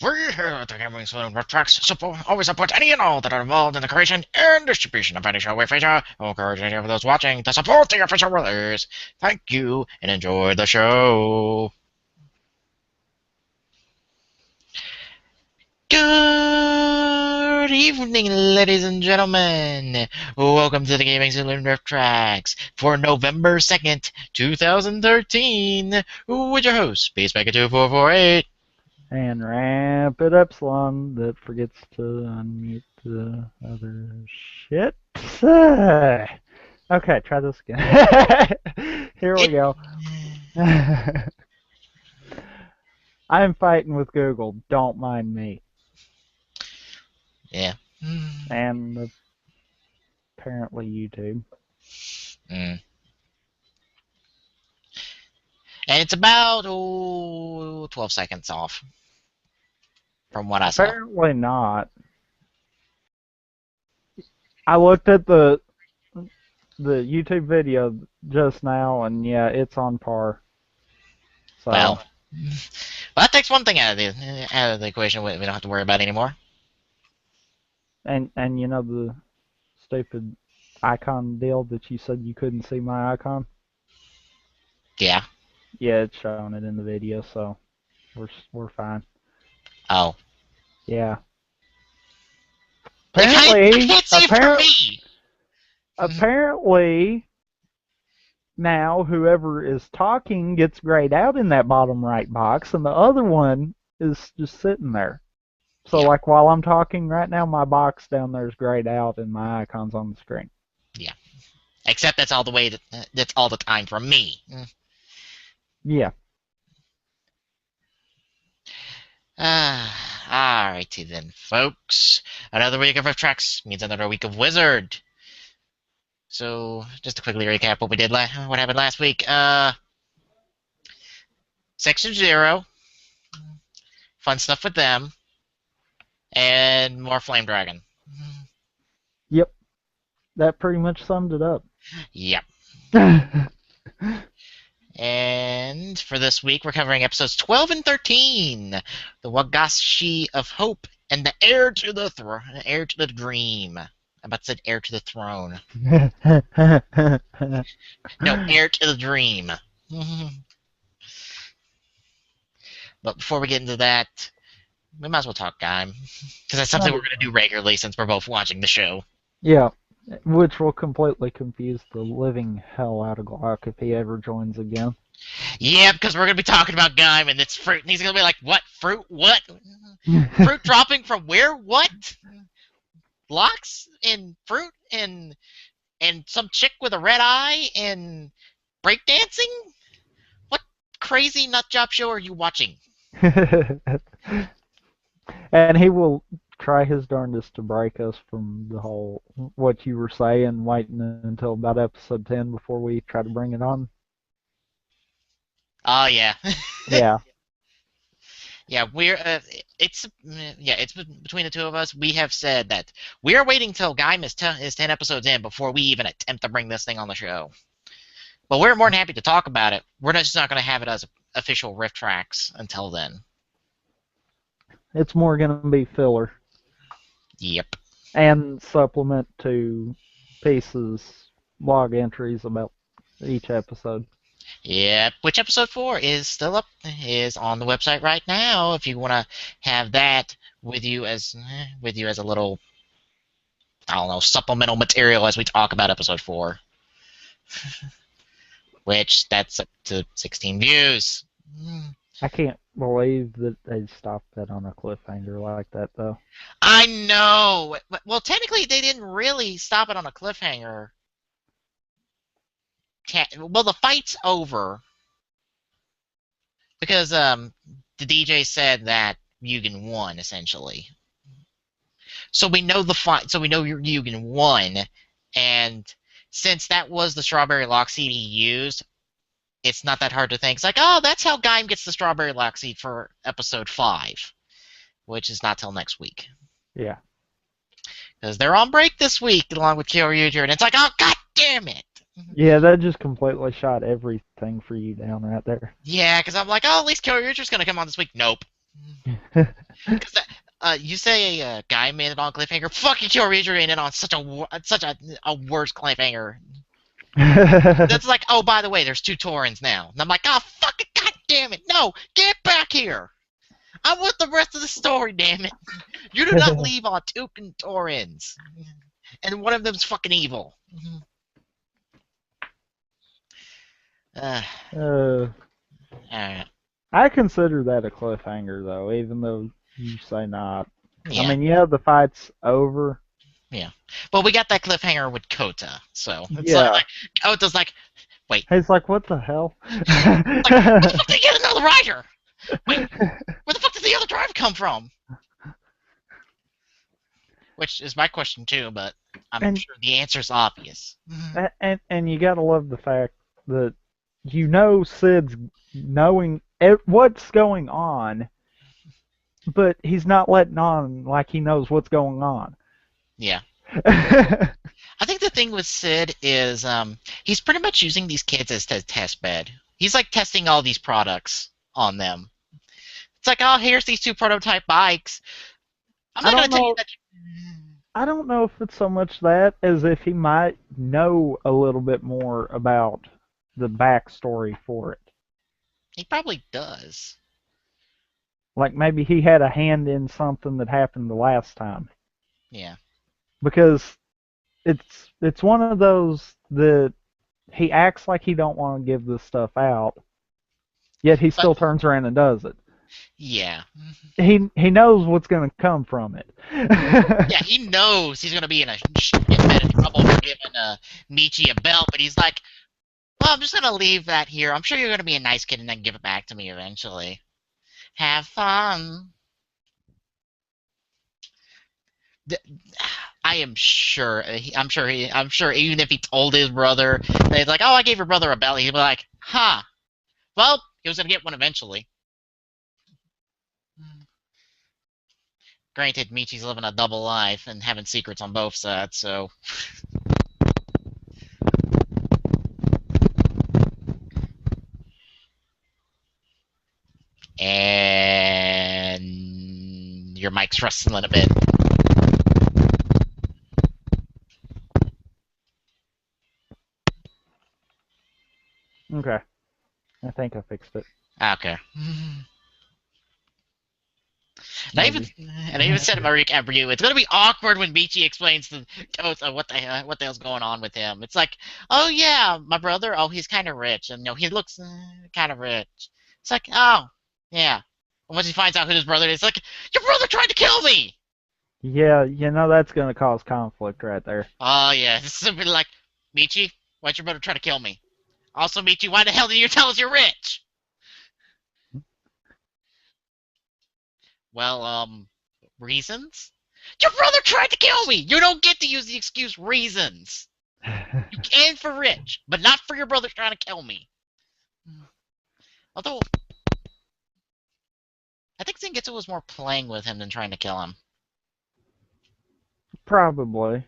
We here at the Gaming Saloon always support any and all that are involved in the creation and distribution of any show we feature. I encourage any of those watching to support the official release. Thank you and enjoy the show. Good evening, ladies and gentlemen. Welcome to the Gaming Saloon Rift Tracks for November 2nd, 2013, with your host, Spacebaker2448. And Rapid Epsilon that forgets to unmute the other shit. Okay, try this again. Here we go. I'm fighting with Google. Don't mind me. Yeah. And apparently YouTube. And it's about 12 seconds off from what I saw. Apparently not. I looked at the YouTube video just now, and yeah, it's on par. So. Well, that takes one thing out of the equation we don't have to worry about anymore. And you know the stupid icon deal that you said you couldn't see my icon? Yeah. Yeah, it's showing it in the video, so we're fine. Oh. Yeah. I can't see it for me. Apparently, now whoever is talking gets grayed out in that bottom right box, and the other one is just sitting there. So, like, while I'm talking right now, my box down there is grayed out, and my icon's on the screen. Yeah. Except that's all the time for me. Yeah. Alrighty then, folks. Another week of Rift Tracks means another week of Wizard. So, just to quickly recap what we did, what happened last week. Section 0. Fun stuff with them. And more Flame Dragon. Yep. That pretty much summed it up. Yep. And for this week, we're covering episodes 12 and 13. The Wagashi of Hope and the Heir to the Dream. I about said Heir to the Throne. No, Heir to the Dream. But before we get into that, we might as well talk Gaim. Because that's something we're going to do regularly since we're both watching the show. Yeah. Which will completely confuse the living hell out of Glock if he ever joins again. Yeah, because we're going to be talking about Gaim and its fruit, and he's going to be like, what? Fruit? What? Fruit dropping from where? What? Blocks and fruit and some chick with a red eye and breakdancing? What crazy nutjob show are you watching? And he will try his darndest to break us from the whole what you were saying, waiting until about episode 10 before we try to bring it on. Oh yeah. Yeah. Yeah, it's between the two of us. We have said that we are waiting till Gaim is 10 episodes in before we even attempt to bring this thing on the show. But we're more than happy to talk about it. We're just not going to have it as official Rift Tracks until then. It's more going to be filler. Yep. And supplement to pieces, log entries about each episode. Yep. Which episode 4 is still up, is on the website right now. If you want to have that with you as a little, I don't know, supplemental material as we talk about episode 4. Which that's up to 16 views. I can't believe that they stopped that on a cliffhanger like that, though. I know. Well, technically, they didn't really stop it on a cliffhanger. Well, the fight's over because the DJ said that Yugen won, essentially. So we know the fight. So we know Yugen won, and since that was the strawberry lock seed he used, it's not that hard to think. It's like, oh, that's how Gaim gets the strawberry lock seed for episode 5, which is not till next week. Yeah. Because they're on break this week along with Kyoryuger, and it's like, oh, god damn it! Yeah, that just completely shot everything for you down right there. Yeah, because I'm like, oh, at least Kyoryuger's going to come on this week. Nope. Because you say a guy made it on cliffhanger. Fucking Kill Ranger made it on such a worse cliffhanger. That's like, oh, by the way, there's two Taurens now. And I'm like, oh, fucking god damn it. No, get back here. I want the rest of the story, damn it. You do not leave on two Taurens. And one of them's fucking evil. Uh, uh, alright. I consider that a cliffhanger, though, even though you say not. I Yeah, mean, yeah, the fight's over. yeah. But we got that cliffhanger with Kota, so it's Yeah. like Kota's like, wait, He's like, what the hell? like, where the fuck did he get another rider? Wait, where the fuck did the other drive come from? Which is my question too, but I'm and, sure the answer's obvious. and you gotta love the fact that you know Sid's knowing what's going on, but he's not letting on like he knows what's going on. Yeah. I think the thing with Sid is he's pretty much using these kids as a test bed. He's like testing all these products on them. It's like, oh, here's these two prototype bikes. I'm I not gonna don't tell you know. that. I don't know if it's so much that as if he might know a little bit more about the backstory for it. He probably does. Like maybe he had a hand in something that happened the last time. Yeah. Because it's one of those that he acts like he don't want to give this stuff out, yet he But still turns around and does it. yeah. He knows what's going to come from it. Yeah, he knows he's gonna be in a shit bit of trouble for giving Michi a belt, but he's like, well, I'm just gonna leave that here. I'm sure you're gonna be a nice kid and then give it back to me eventually. Have fun. I am sure. I'm sure. Even if he told his brother, that he's like, "Oh, I gave your brother a belt," he'd be like, "Huh? Well, he was gonna get one eventually." Granted, Michi's living a double life and having secrets on both sides, so and your mic's rustling a bit. Okay, I think I fixed it. Okay. And I even Maybe. and I even said in my recap review, it's gonna be awkward when Michi explains to Tosa what the hell's going on with him. It's like, oh yeah, my brother, oh he's kind of rich, and he looks kind of rich. It's like, oh yeah. And once he finds out who his brother is, like, your brother tried to kill me. Yeah, you know that's going to cause conflict right there. Oh yeah, it's simply like, Michi, why'd your brother try to kill me? Also, Michi, why the hell did you tell us you're rich? Well, reasons? Your brother tried to kill me! You don't get to use the excuse reasons. You can for Rich, but not for your brother trying to kill me. Although, I think Zangetsu was more playing with him than trying to kill him. Probably.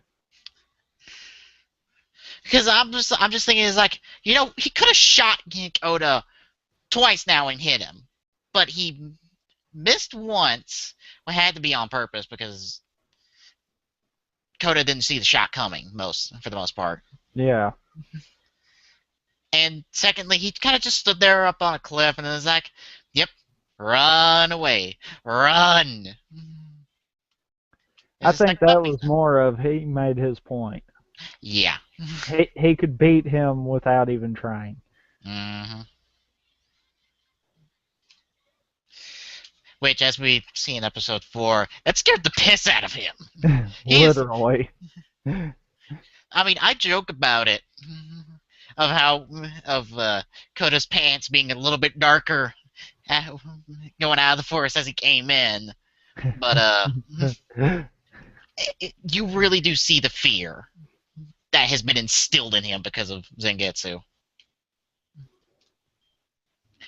Because I'm just thinking, is like, you know, he could have shot Oda twice now and hit him, but he missed once. Well, it had to be on purpose because Koda didn't see the shot coming for the most part. Yeah. And secondly, he kind of just stood there up on a cliff and was like, "Yep, run away, run." It's I just like think that nothing. was more of he made his point. Yeah. He could beat him without even trying. hmm Which, as we see in episode 4, that scared the piss out of him. He's, Literally. I mean, I joke about it, of how, of Koda's pants being a little bit darker going out of the forest as he came in. But, you really do see the fear that has been instilled in him because of Zangetsu.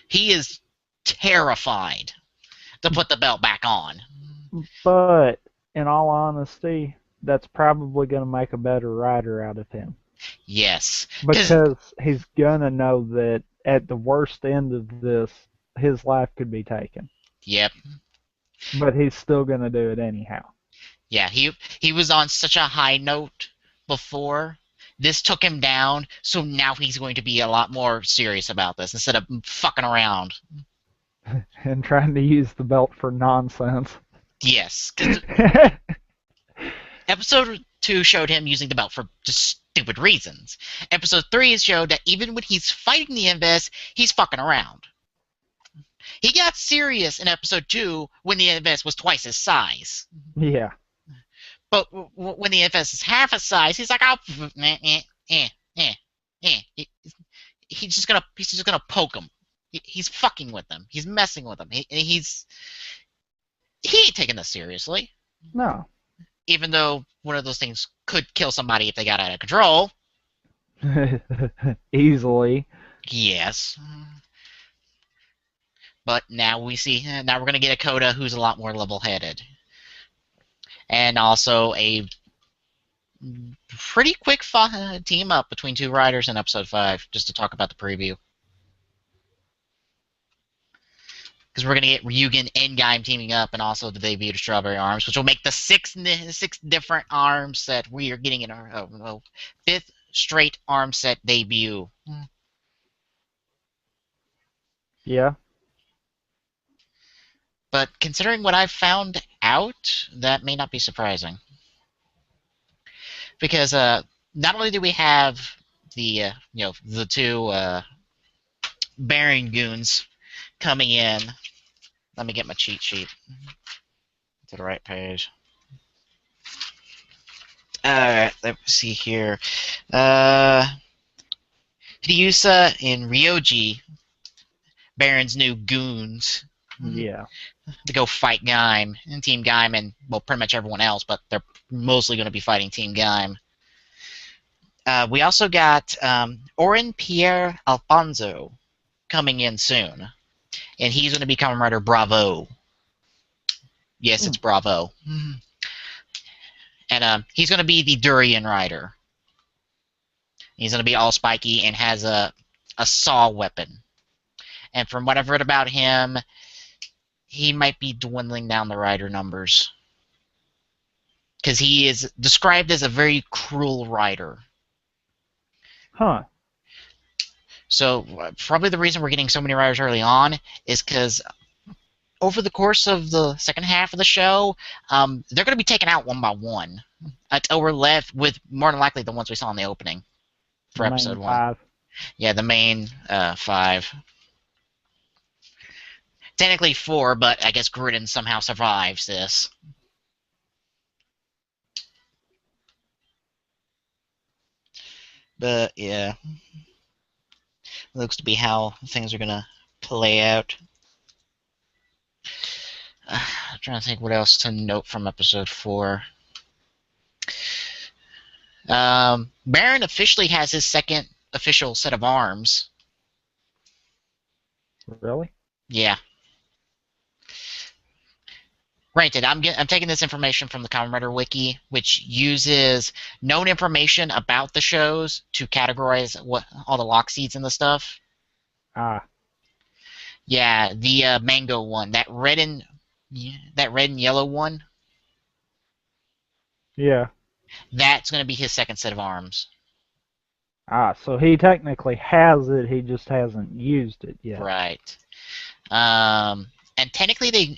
He is terrified to put the belt back on. But in all honesty, that's probably going to make a better rider out of him. Yes. Because he's going to know that at the worst end of this, his life could be taken. Yep. But he's still gonna do it anyhow. Yeah, he was on such a high note before. This took him down, so now he's going to be a lot more serious about this instead of fucking around. And trying to use the belt for nonsense. Yes, because episode 2 showed him using the belt for just stupid reasons. Episode 3 showed that even when he's fighting the Invis, he's fucking around. He got serious in episode 2 when the Invis was twice his size. Yeah. But when the Invis is half his size, he's like, oh, eh, eh, eh. He's just gonna poke him. He's fucking with them. He's messing with them. He ain't taking this seriously. No. Even though one of those things could kill somebody if they got out of control. Easily. Yes. But now we're going to get a Coda who's a lot more level-headed. And also a pretty quick team up between two riders in episode 5, just to talk about the preview. Because we're going to get Ryugen and Gaim teaming up, and also the debut of Strawberry Arms, which will make the six different arms that we are getting in our 5th straight arm set debut. Yeah. But considering what I've found out, that may not be surprising. Because not only do we have the the two Baron goons coming in. Let me get my cheat sheet to the right page. Alright, let's see here. Hideyosa and Ryoji, Baron's new goons. Yeah. To go fight Gaim and Team Gaim and, well, pretty much everyone else, but they're mostly going to be fighting Team Gaim. We also got Oren Pierre Alfonso coming in soon. And he's going to be Kamen Rider Bravo. Yes, it's Bravo. And he's going to be the Durian Rider. He's going to be all spiky and has a saw weapon. And from what I've read about him, he might be dwindling down the rider numbers. Because he is described as a very cruel rider. Huh. So probably the reason we're getting so many riders early on is because over the course of the second half of the show, they're going to be taken out one by one until we're left with more than likely the ones we saw in the opening for episode 1. 5. Yeah, the main 5. Technically 4, but I guess Gruden somehow survives this. But yeah, looks to be how things are gonna play out. I'm trying to think what else to note from episode 4. Baron officially has his second official set of arms. Really? Yeah. Granted, I'm taking this information from the Kamen Rider Wiki, which uses known information about the shows to categorize what all the lock seeds and the stuff. Ah. Yeah, the mango one, that red and yellow one. Yeah. That's going to be his second set of arms. Ah, so he technically has it, he just hasn't used it yet. Right. And technically they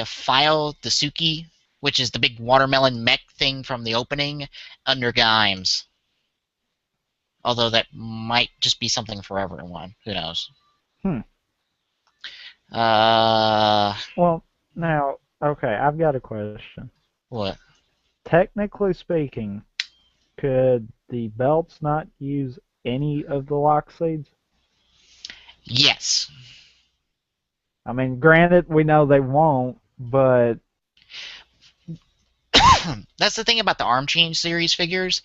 file the Suki, which is the big watermelon mech thing from the opening, under Gaim's. Although that might just be something for everyone. Who knows? Well, now, okay, I've got a question. What? Technically speaking, could the belts not use any of the lock seeds? Yes. I mean, granted, we know they won't, but That's the thing about the arm change series figures,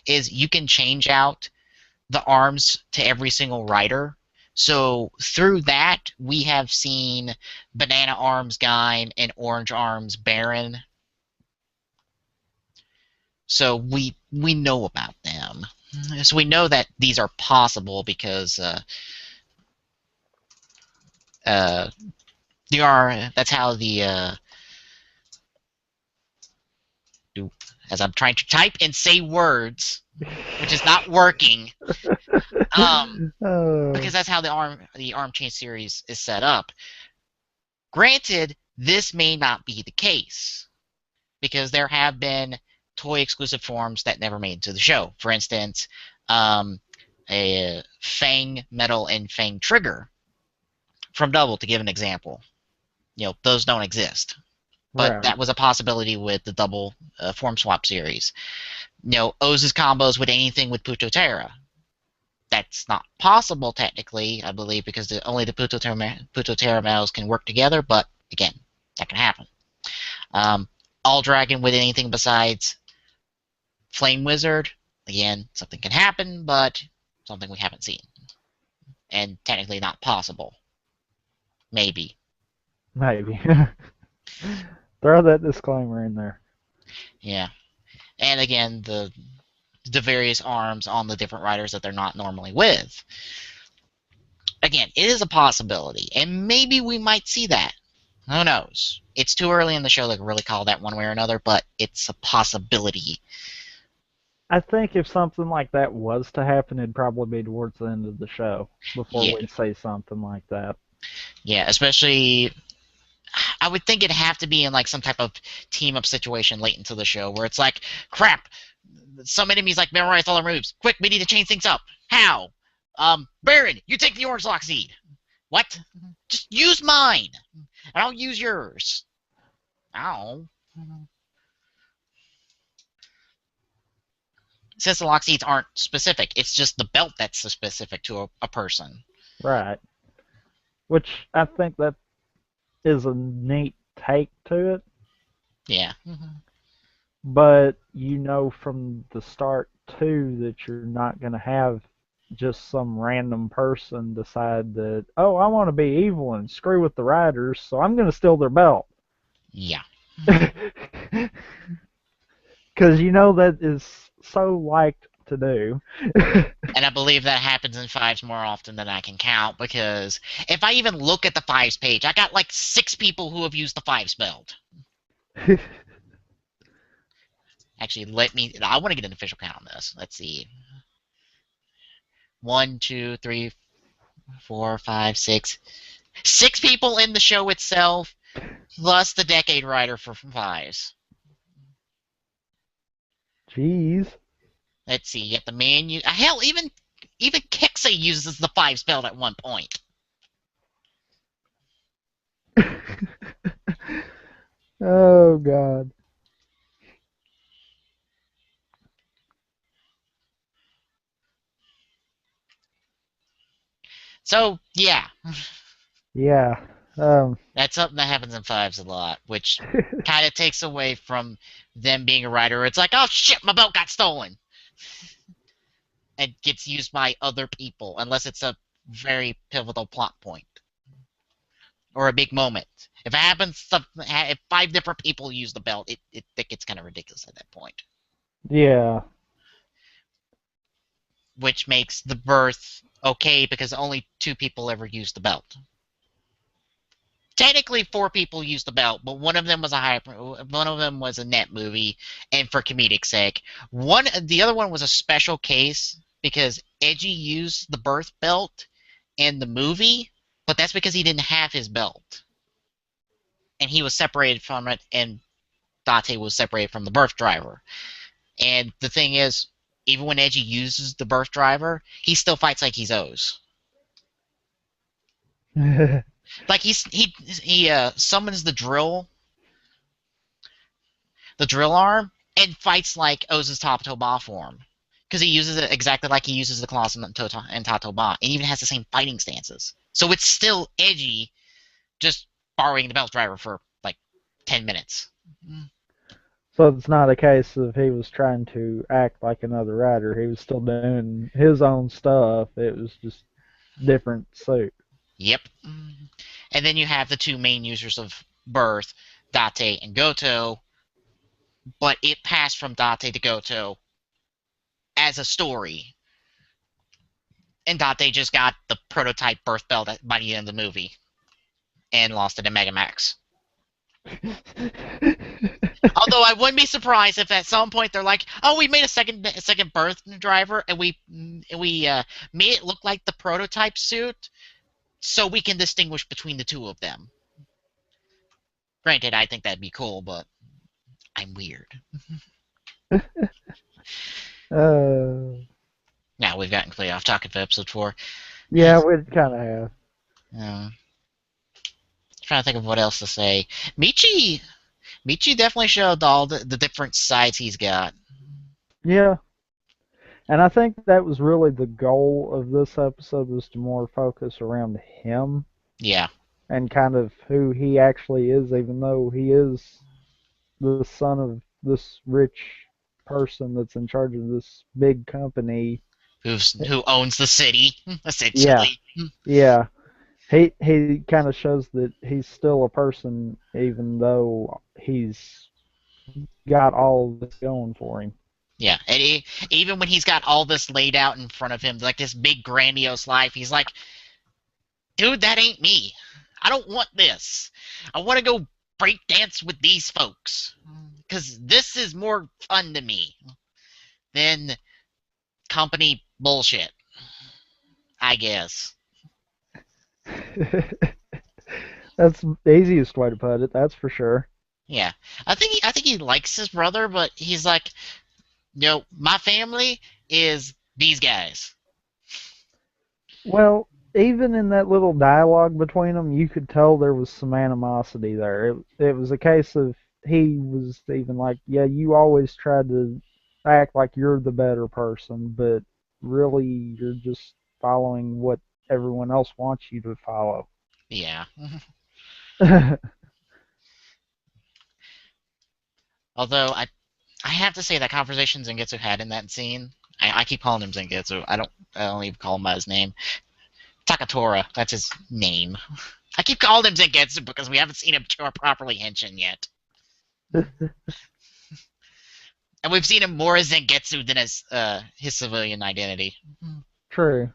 is you can change out the arms to every single rider. So through that, we have seen Banana Arms Gaim and Orange Arms Baron. So we know about them. So we know that these are possible because That's how the as I'm trying to type and say words, which is not working. Because Oh, that's how the arm chain series is set up. Granted, this may not be the case because there have been toy exclusive forms that never made it to the show. For instance, a Fang Metal and Fang Trigger from Double, to give an example. Those don't exist. But right, that was a possibility with the Double form swap series. Oz's combos with anything with Putotera. That's not possible technically, I believe, because only the Putotera metals can work together. But again, that can happen. Um, All Dragon with anything besides Flame Wizard. Again, something can happen, but something we haven't seen. And technically not possible. Maybe. maybe. Throw that disclaimer in there. Yeah. And again, the various arms on the different riders that they're not normally with. Again, it is a possibility, and maybe we might see that. Who knows? It's too early in the show to really call that one way or another, but it's a possibility. I think if something like that was to happen, it'd probably be towards the end of the show before Yeah. we'd say something like that. Yeah, especially I would think it'd have to be in like some type of team up situation late into the show where it's like, crap, some enemies like memorize all their moves. Quick, we need to change things up. How? Baron, you take the orange lock seed. What? Just use mine, and I'll use yours. Ow. Since the lock seeds aren't specific, it's just the belt that's specific to a person. Right. Which I think that is a neat take to it, Yeah. but you know from the start too that you're not going to have just some random person decide that, oh, I want to be evil and screw with the riders, so I'm going to steal their belt. Yeah. Because you know that is so liked to do. And I believe that happens in fives more often than I can count, because if I even look at the fives page, I got like 6 people who have used the fives belt. Actually, I want to get an official count on this. Let's see. 1, 2, 3, 4, 5, 6. 6 people in the show itself, plus the Decade Rider for fives. Jeez. Let's see. You got the man. Hell, even Kexay uses the fives belt at one point. Oh God. So yeah, Yeah. Um. that's something that happens in fives a lot, which kind of takes away from them being a rider. It's like, oh shit, my belt got stolen, and gets used by other people, unless it's a very pivotal plot point or a big moment. If it happens, if 5 different people use the belt, it gets kind of ridiculous at that point, Yeah. which makes the birth okay because only 2 people ever used the belt. Technically 4 people used the belt, but one of them was a net movie and for comedic sake. The other one was a special case because Edgy used the birth belt in the movie, but that's because he didn't have his belt. And he was separated from it, and Date was separated from the birth driver. And the thing is, even when Edgy uses the birth driver, he still fights like he's O's. Like he summons the drill arm, and fights like Oz's Tato Ba form. Because he uses it exactly like he uses the Colossus and Tato Ba, and even has the same fighting stances. So it's still Edgy, just borrowing the belt driver for like 10 minutes. So it's not a case of he was trying to act like another rider. He was still doing his own stuff. It was just different suit. Yep. And then you have the 2 main users of Birth, Date and Goto, but it passed from Date to Goto as a story. And Date just got the prototype birth belt by the end of the movie. and lost it in Mega Max. Although I wouldn't be surprised if at some point they're like, "Oh, we made a second birth driver, and we made it look like the prototype suit, so we can distinguish between the two of them." Granted, I think that'd be cool, but I'm weird. uh, Now we've gotten clear off talking for episode 4. yeah, we kind of have. Um, Trying to think of what else to say. Michi, Michi definitely showed all the different sides he's got. Yeah, and I think that was really the goal of this episode, was to more focus around him Yeah, and kind of who he actually is, even though he is the son of this rich person that's in charge of this big company. who owns the city Yeah, essentially. yeah. He kind of shows that he's still a person, even though he's got all this going for him. Yeah, and even when he's got all this laid out in front of him, like this big grandiose life, he's like, "Dude, that ain't me. I don't want this. I want to go break dance with these folks because this is more fun to me than company bullshit, I guess." That's the easiest way to put it, that's for sure. Yeah, I think he likes his brother, but he's like, my family is these guys. Well, even in that little dialogue between them, you could tell there was some animosity there. It was a case of he was even like, yeah, you always try to act like you're the better person, but really you're just following what everyone else wants you to follow. Yeah. Although I have to say that conversation Zangetsu had in that scene. I keep calling him Zangetsu. I don't even call him by his name. Takatora, that's his name. I keep calling him Zangetsu because we haven't seen him properly henshin yet. And we've seen him more as Zangetsu than as his civilian identity. True.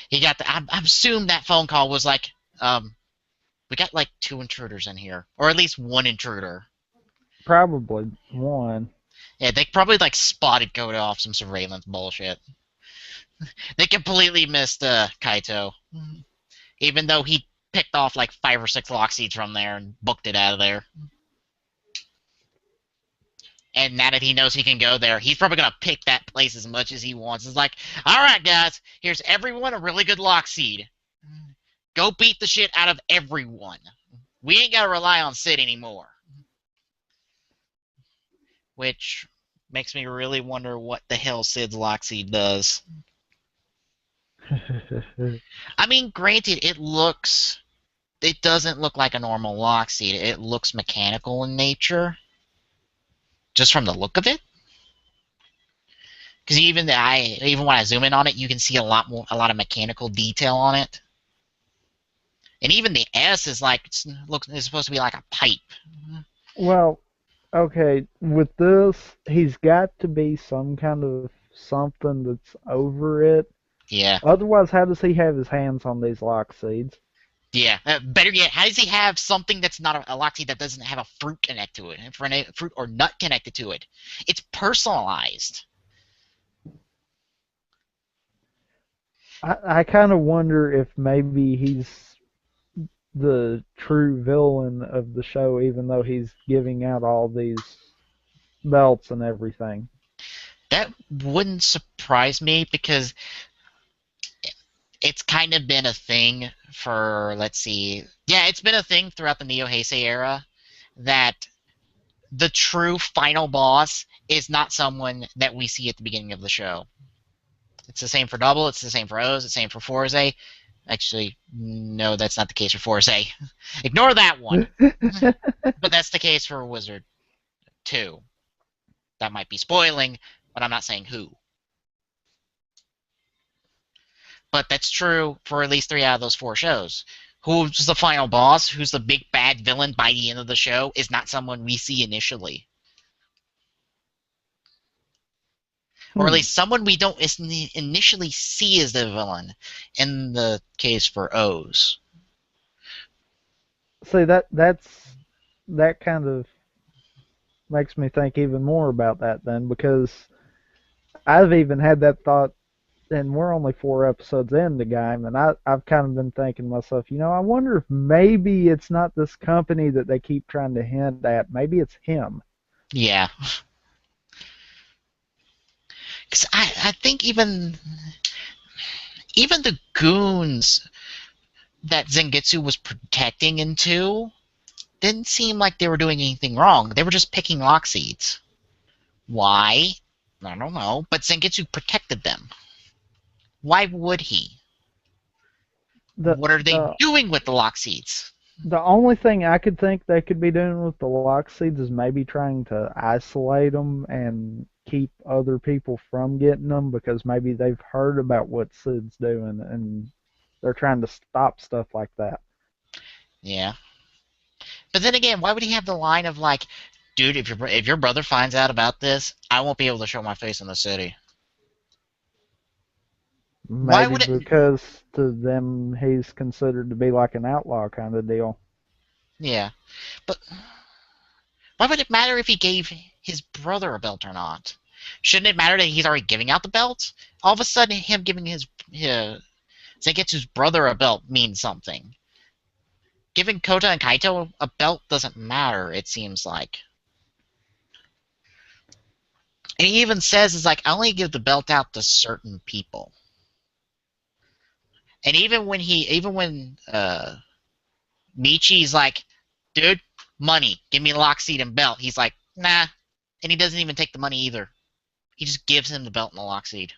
He got I assume that phone call was like, we got like 2 intruders in here. Or at least 1 intruder. Probably one. Yeah, they probably like spotted Koda off some surveillance bullshit. They completely missed Kaito. Even though he picked off like 5 or 6 lock seeds from there and booked it out of there. And now that he knows he can go there, he's probably going to pick that place as much as he wants. It's like, alright guys, here's everyone a really good lock seed. Go beat the shit out of everyone. We ain't got to rely on Sid anymore. Which makes me really wonder what the hell Sid's lock seed does. I mean, granted, it doesn't look like a normal lock seed. It looks mechanical in nature, just from the look of it. Because even when I zoom in on it, you can see a lot of mechanical detail on it. And even the S is like it's supposed to be like a pipe. Well, okay, with this, he's got to be some kind of something that's over it. Yeah. Otherwise, how does he have his hands on these lock seeds? Yeah. Better yet, how does he have something that's not a lock seed that doesn't have a fruit connect to it, for a fruit or nut connected to it? It's personalized. I kind of wonder if maybe he's the true villain of the show, even though he's giving out all these belts and everything. That wouldn't surprise me because it's kind of been a thing for, let's see, yeah, it's been a thing throughout the Neo Heisei era that the true final boss is not someone that we see at the beginning of the show. It's the same for Double, it's the same for O's, it's the same for Forze. Actually, no, that's not the case for Forze. Ignore that one. But that's the case for Wizard 2. That might be spoiling, but I'm not saying who. But that's true for at least 3 out of those 4 shows. Who's the final boss, who's the big bad villain by the end of the show, is not someone we see initially. Or at least someone we don't initially see as the villain, in the case for O's. see that kind of makes me think even more about that then, because I've even had that thought, and we're only 4 episodes in the game, and I've kind of been thinking to myself, I wonder if maybe it's not this company that they keep trying to hint at. Maybe it's him. Yeah, because I think even the goons that Zangetsu was protecting into didn't seem like they were doing anything wrong. They were just picking lock seeds. Why? I don't know. But Zangetsu protected them. Why would he? The What are they the doing with the lock seeds? the only thing I could think they could be doing with the lock seeds is maybe trying to isolate them and keep other people from getting them, because maybe they've heard about what Sid's doing and they're trying to stop stuff like that. Yeah. But then again, why would he have the line of like, dude, if your brother finds out about this, I won't be able to show my face in the city. Why Maybe would it? because to them he's considered to be like an outlaw kind of deal. Yeah. But why would it matter if he gave his brother a belt or not? Shouldn't it matter that he's already giving out the belt? All of a sudden, him giving his Zangetsu's brother a belt means something. Giving Kota and Kaito a belt doesn't matter, it seems like. And he even says, "Is like, I only give the belt out to certain people." And even when Michi's like, dude, money, give me Lockseed and belt. He's like, nah. And he doesn't even take the money either. He just gives him the belt and the Lockseed.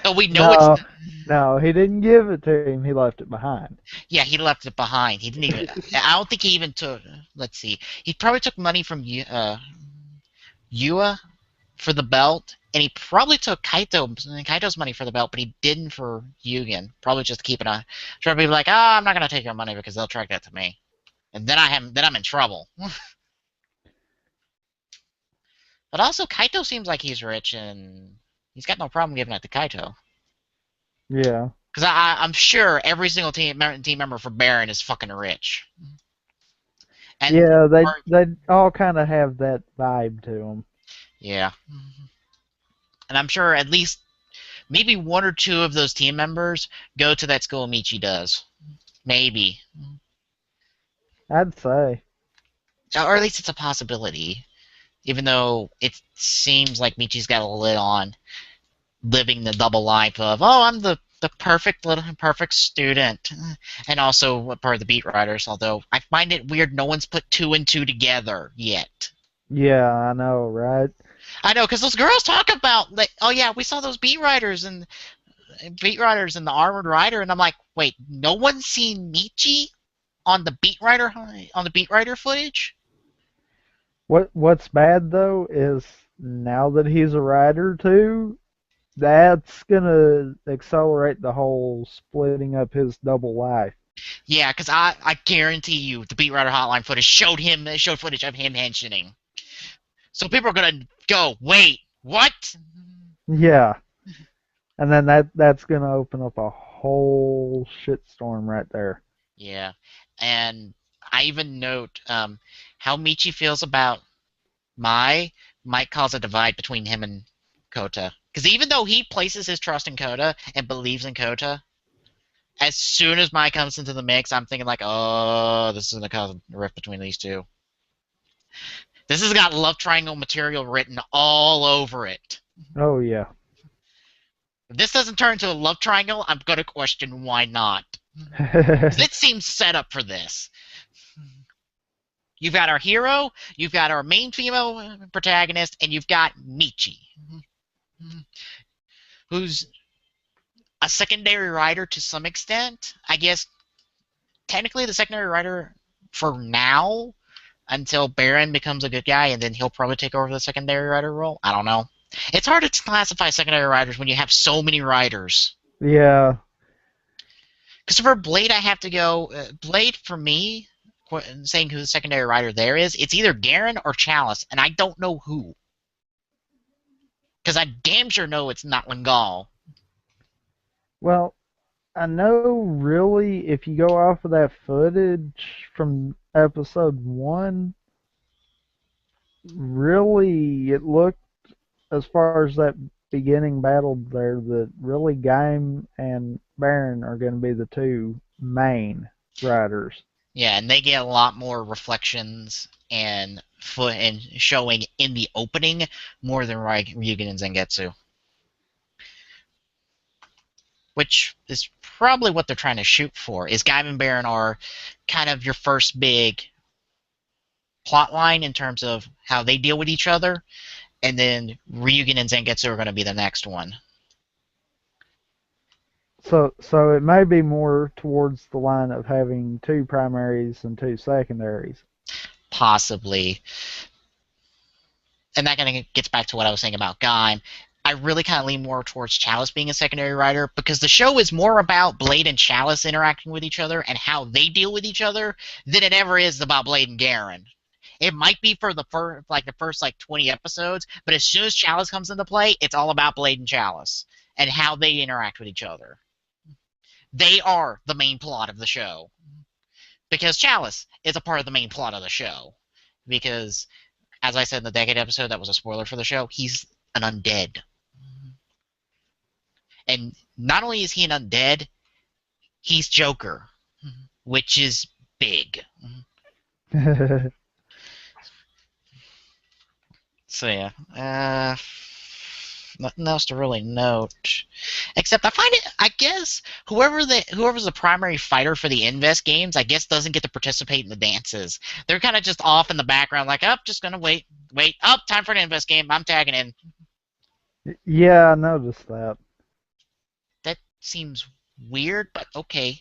So we know it's No, no, he didn't give it to him. He left it behind. yeah, he left it behind. He didn't even. I don't think he even took. Let's see. He probably took money from Yua for the belt, and he probably took Kaito's money for the belt, but he didn't for Yugen. Probably just to keep it on. Try to be like, I'm not gonna take your money because they'll track that to me, and then I'm in trouble. But also, Kaito seems like he's rich, and he's got no problem giving it to Kaito. Yeah. Because I'm sure every single team member for Baron is fucking rich. And Yeah, they or, they all kind of have that vibe to them. yeah, and I'm sure at least maybe one or two of those team members go to that school Michi does. Maybe, I'd say. or at least it's a possibility. Even though it seems like Michi's got a lid on living the double life of, I'm the perfect student, and also part of the beat writers. Although I find it weird, no one's put two and two together yet. Yeah, I know, right? I know, because those girls talk about like, oh yeah, we saw those beat writers and the armored rider, and I'm like, wait, no one's seen Michi on the beat writer footage. What's bad though is now that he's a writer too, that's gonna accelerate the whole splitting up his double life. Yeah, because I guarantee you the beat writer hotline footage showed footage of him mentioning. So people are gonna go, wait, what? Yeah, and then that's gonna open up a whole shitstorm right there. Yeah, and I even note how Michi feels about Mai might cause a divide between him and Kota. Because even though he places his trust in Kota and believes in Kota, as soon as Mai comes into the mix, I'm thinking like, oh, this is gonna cause a rift between these two. This has got love triangle material written all over it. Oh yeah. If this doesn't turn into a love triangle, I'm gonna question why not. Because it seems set up for this. You've got our hero, you've got our main female protagonist, and you've got Michi, who's a secondary writer to some extent. I guess technically the secondary writer for now until Baron becomes a good guy, and then he'll probably take over the secondary writer role. I don't know. It's hard to classify secondary writers when you have so many writers. Yeah. Because for Blade, I have to go. Blade, for me, saying who the secondary writer there is, it's either Garen or Chalice, and I don't know who. Because I damn sure know it's not Lingal. Well, I know really if you go off of that footage from episode 1, really it looked as far as that beginning battle there that really Gaim and Baron are going to be the two main riders. Yeah, and they get a lot more reflections and foot and showing in the opening more than Ryugen and Zangetsu, which is probably what they're trying to shoot for. Is Gaim and Baron are kind of your first big plot line in terms of how they deal with each other, and then Ryugen and Zangetsu are going to be the next one. So it may be more towards the line of having two primaries and two secondaries. Possibly. And that kind of gets back to what I was saying about Gaim. I really kind of lean more towards Chalice being a secondary writer because the show is more about Blade and Chalice interacting with each other and how they deal with each other than it ever is about Blade and Garen. It might be for the first 20 episodes, but as soon as Chalice comes into play, it's all about Blade and Chalice and how they interact with each other. They are the main plot of the show because Chalice is a part of the main plot of the show. Because, as I said in the Decade episode, that was a spoiler for the show. He's an undead, and not only is he an undead, he's Joker, which is big. So yeah, nothing else to really note. Except I find it, I guess, whoever's the primary fighter for the Invest games, I guess doesn't get to participate in the dances. They're kind of just off in the background, like, oh, just gonna wait. Oh, time for an Invest game. I'm tagging in. Yeah, I noticed that. That seems weird, but okay.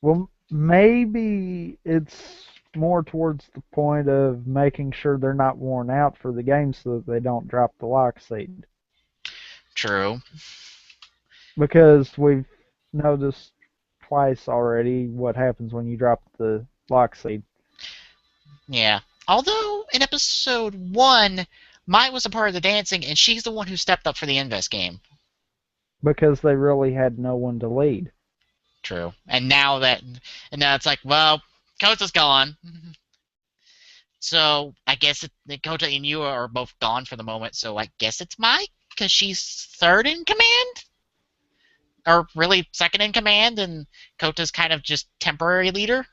Well, maybe it's more towards the point of making sure they're not worn out for the game so that they don't drop the lock seed. True. Because we've noticed twice already what happens when you drop the lock seed. Yeah. Although, in episode 1, Mai was a part of the dancing, and she's the one who stepped up for the Invest game. Because they really had no one to lead. True. And now it's like, well, Kota's gone. So I guess Kota and you are both gone for the moment, so I guess it's Mai, because she's third in command? Or really second in command, and Kota's kind of just temporary leader?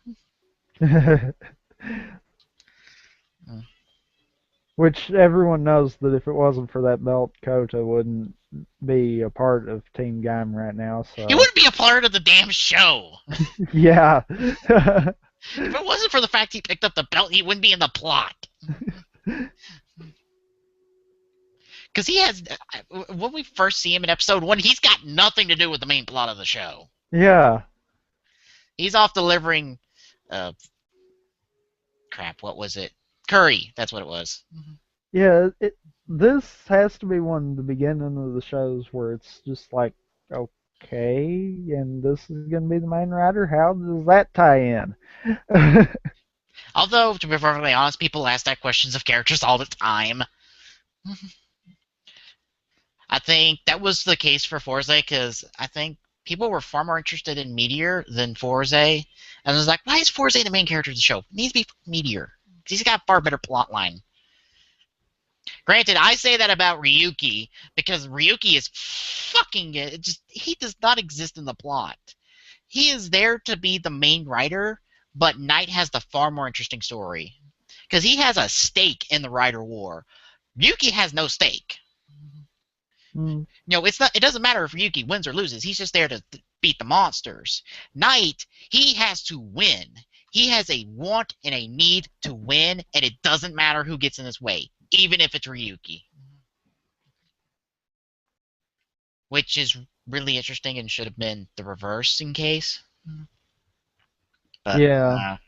Which everyone knows that if it wasn't for that belt, Kota wouldn't be a part of Team Gaim right now. So He wouldn't be a part of the damn show. yeah. If it wasn't for the fact he picked up the belt, he wouldn't be in the plot. Because he has, when we first see him in episode 1, he's got nothing to do with the main plot of the show. Yeah. He's off delivering, crap, what was it? Curry, that's what it was. Yeah, this has to be one of the beginning of the shows where it's just like, okay, and this is going to be the main rider? How does that tie in? Although, to be perfectly honest, people ask that questions of characters all the time. I think that was the case for Forza, because I think people were far more interested in Meteor than Forza. And I was like, why is Forza the main character of the show? It needs to be Meteor. He's got a far better plot line. Granted, I say that about Ryuki because Ryuki is fucking he does not exist in the plot. He is there to be the main writer, but Knight has the far more interesting story because he has a stake in the Rider War. Ryuki has no stake. Mm. It doesn't matter if Ryuki wins or loses. He's just there to beat the monsters. Knight, he has to win. He has a want and a need to win, and it doesn't matter who gets in his way, even if it's Ryuki. Which is really interesting and should have been the reverse in case. But, yeah.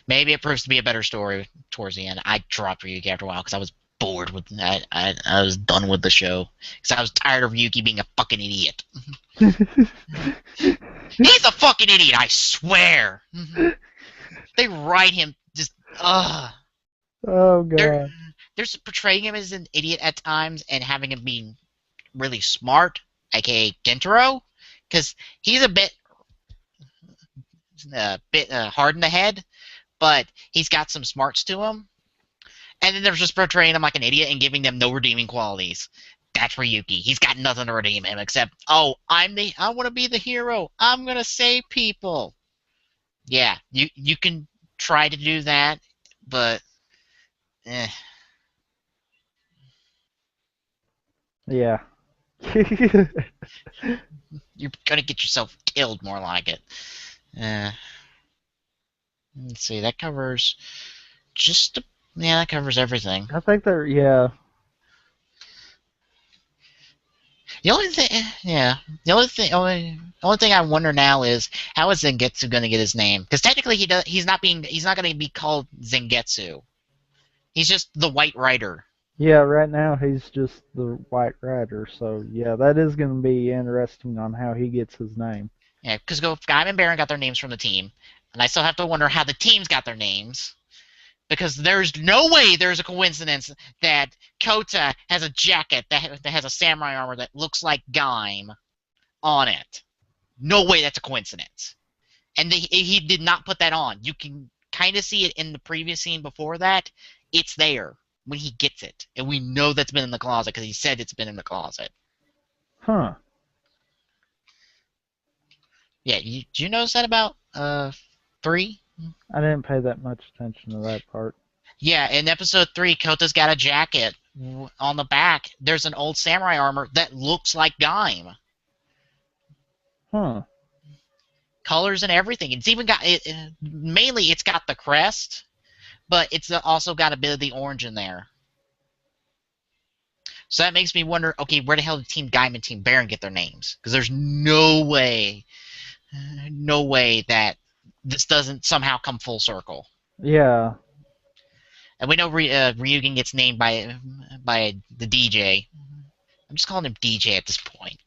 Maybe it proves to be a better story towards the end. I dropped Ryuki after a while because I was bored with that. I was done with the show because I was tired of Ryuki being a fucking idiot. He's a fucking idiot, I swear. They write him just Oh god. They're portraying him as an idiot at times and having him being really smart, aka Gentaro, because he's a bit hard in the head, but he's got some smarts to him. And then there's just portraying him like an idiot and giving them no redeeming qualities. That's Ryuki. He's got nothing to redeem him except, oh, I want to be the hero. I'm gonna save people. Yeah, you can try to do that, but eh, Yeah. you're gonna get yourself killed more like it. Uh, let's see, that covers just yeah, that covers everything. I think they're, yeah. The only thing, yeah, only thing I wonder now is how is Zengetsu going to get his name? Because technically he's not going to be called Zengetsu. He's just the White Rider. Yeah, right now he's just the White Rider, so yeah, that is going to be interesting on how he gets his name. Yeah, because Kamen and Baron got their names from the team, and I still have to wonder how the teams got their names. Because there's no way there's a coincidence that Kota has a jacket that has a samurai armor that looks like Gaim on it. No way that's a coincidence. And he did not put that on. You can kind of see it in the previous scene before that. It's there when he gets it, and we know that's been in the closet because he said it's been in the closet. Huh. Yeah, do you notice that about 3? I didn't pay that much attention to that part. Yeah, in episode 3, Kota's got a jacket. On the back, there's an old samurai armor that looks like Gaim. Huh. Colors and everything. It's even got mainly it's got the crest, but it's also got a bit of the orange in there. So that makes me wonder, okay, where the hell did Team Gaim and Team Baron get their names? Because there's no way that this doesn't somehow come full circle. Yeah. And we know Ryugen gets named by the DJ. I'm just calling him DJ at this point.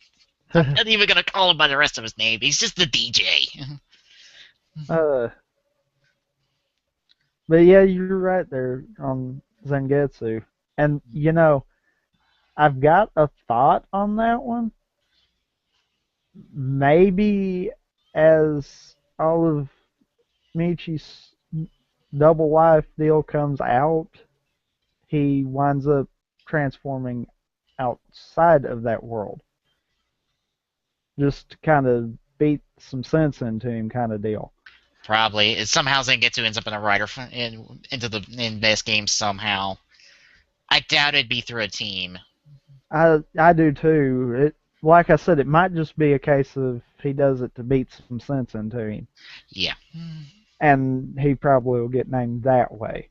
I'm not even gonna call him by the rest of his name. He's just the DJ. uh, but yeah, you're right there on Zangetsu. And, I've got a thought on that one. Maybe as all of Michi's double life deal comes out, he winds up transforming outside of that world. Just to kind of beat some sense into him, kind of deal. Probably. It's somehow Zangetsu ends up in a writer in this game somehow. I doubt it'd be through a team. I do too. Like I said, it might just be a case of he does it to beat some sense into him. Yeah. And he probably will get named that way.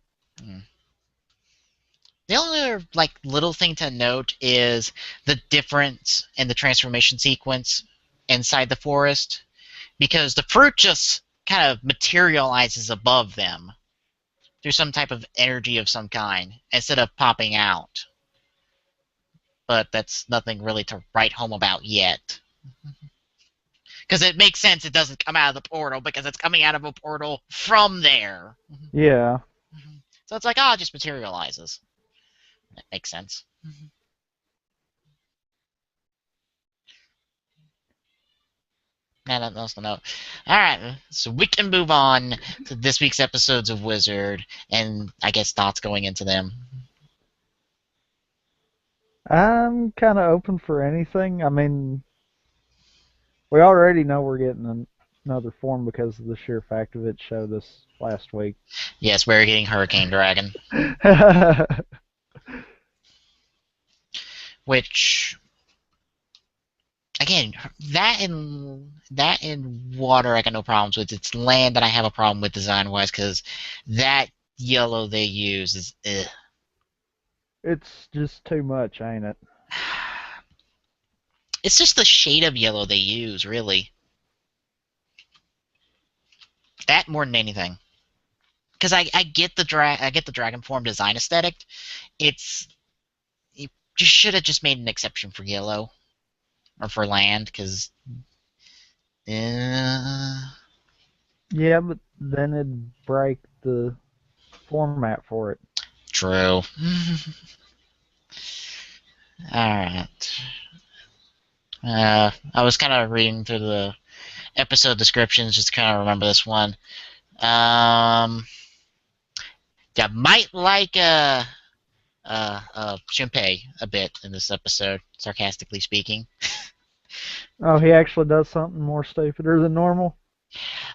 The only other little thing to note is the difference in the transformation sequence inside the forest, because the fruit just kind of materializes above them through some type of energy of some kind instead of popping out. But that's nothing really to write home about yet. Because it makes sense it doesn't come out of the portal because it's coming out of a portal from there. Yeah. So it's like, oh, it just materializes. That makes sense. Nothing else to know. Alright, so we can move on to this week's episodes of Wizard, and I guess thoughts going into them. I'm kind of open for anything. I mean, we already know we're getting another form because of the sheer fact of it showed us last week. Yes, we're getting Hurricane Dragon. Which, again, that in water I got no problems with. It's land that I have a problem with design-wise, because that yellow they use is ugh. It's just too much, ain't it? It's just the shade of yellow they use, really. That more than anything. Because I get the dragon form design aesthetic. You should have just made an exception for yellow. Or for land, because Yeah, but then it'd break the format for it. True. Alright. I was kind of reading through the episode descriptions just to kind of remember this one. You might like Shinpei a bit in this episode, sarcastically speaking. Oh, he actually does something more stupider than normal.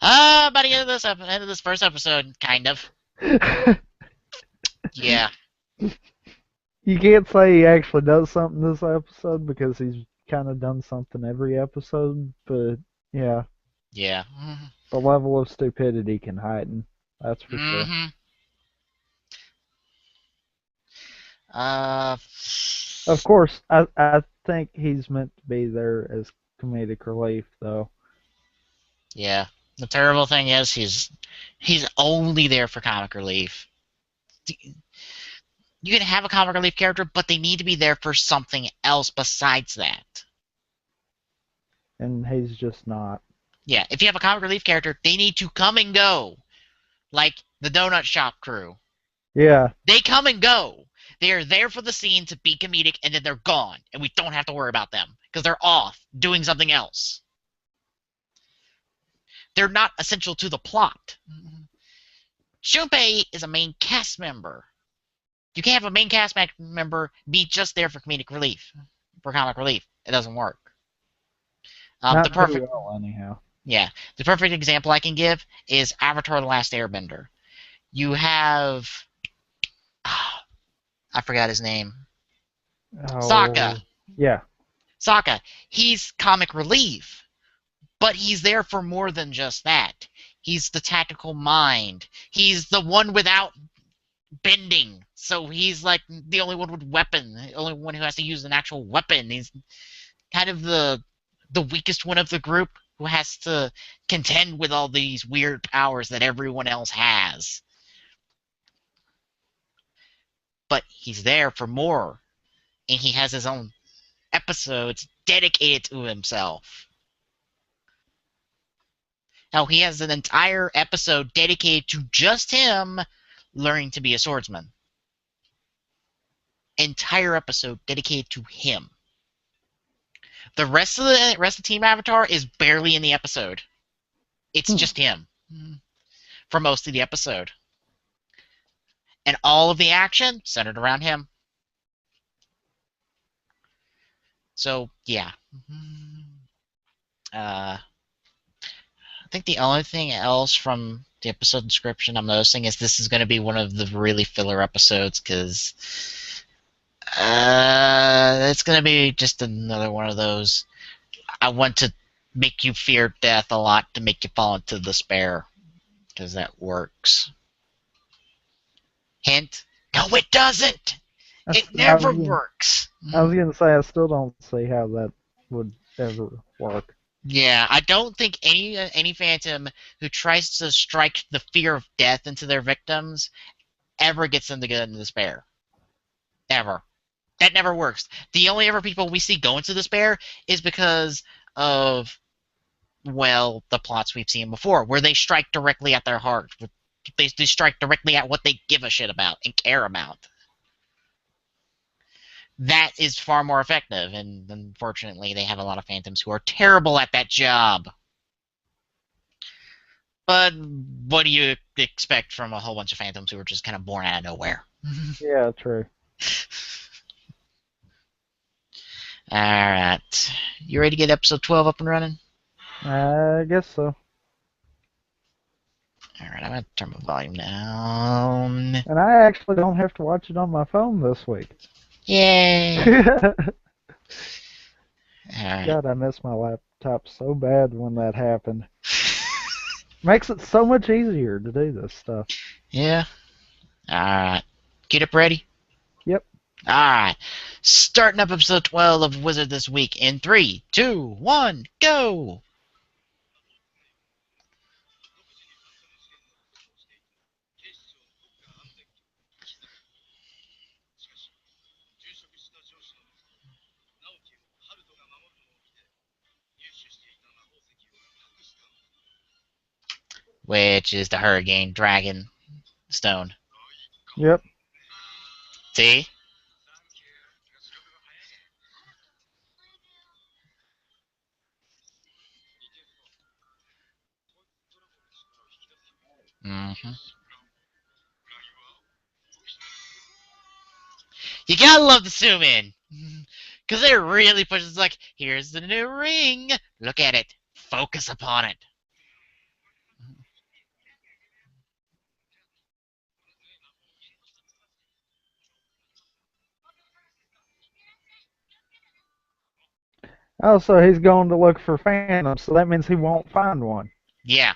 By the end of this first episode, kind of. Yeah, You can't say he actually does something this episode because he's kind of done something every episode, but yeah, yeah. the level of stupidity can heighten. That's for sure. Mm-hmm. Uh, Of course, I think he's meant to be there as comedic relief, though. yeah. The terrible thing is he's only there for comic relief. You can have a comic relief character, but they need to be there for something else besides that. And he's just not. Yeah, if you have a comic relief character, they need to come and go, like the Donut Shop crew. Yeah, They come and go. They are there for the scene to be comedic, and then they're gone, and we don't have to worry about them because they're off doing something else. They're not essential to the plot. Shunpei is a main cast member. You can't have a main cast member be just there for comedic relief, for comic relief. It doesn't work. The not too perfect, well, anyhow. yeah, the perfect example I can give is Avatar: The Last Airbender. You have, I forgot his name, Sokka. Oh, yeah. Sokka. He's comic relief, but he's there for more than just that. He's the tactical mind. He's the one without bending. So he's like the only one with weapon, the only one who has to use an actual weapon. He's kind of the weakest one of the group who has to contend with all these weird powers that everyone else has. But he's there for more, and he has his own episodes dedicated to himself. Now he has an entire episode dedicated to just him learning to be a swordsman. Entire episode dedicated to him. The rest of Team Avatar is barely in the episode. It's just him for most of the episode, and all of the action centered around him. So yeah, I think the only thing else from the episode description I'm noticing is this is going to be one of the really filler episodes because it's going to be just another one of those. I want to make you fear death a lot to make you fall into despair because that works. Hint: no, it doesn't. It never works. I was gonna say I still don't see how that would ever work. Yeah, I don't think any Phantom who tries to strike the fear of death into their victims ever gets them to get into despair. Ever. That never works. The only ever people we see go into despair is because of, well, the plots we've seen before, where they strike directly at their heart. They strike directly at what they give a shit about and care about. That is far more effective, and unfortunately they have a lot of Phantoms who are terrible at that job. But what do you expect from a whole bunch of Phantoms who are just kind of born out of nowhere? Yeah, true. Alright. You ready to get episode 12 up and running? I guess so. Alright, I'm going to turn my volume down. And I actually don't have to watch it on my phone this week. Yay! God, Alright. I miss my laptop so bad when that happened. Makes it so much easier to do this stuff. Yeah. Alright. Get up ready? Yep. Alright. Starting up episode 12 of Wizard This Week in 3, 2, 1, go! Which is the Hurricane Dragon Stone. Yep. See? Mm-hmm. You gotta love the zoom in. Because they really push it's like, here's the new ring. Look at it. Focus upon it. Oh, so he's going to look for phantoms, so that means he won't find one. Yeah.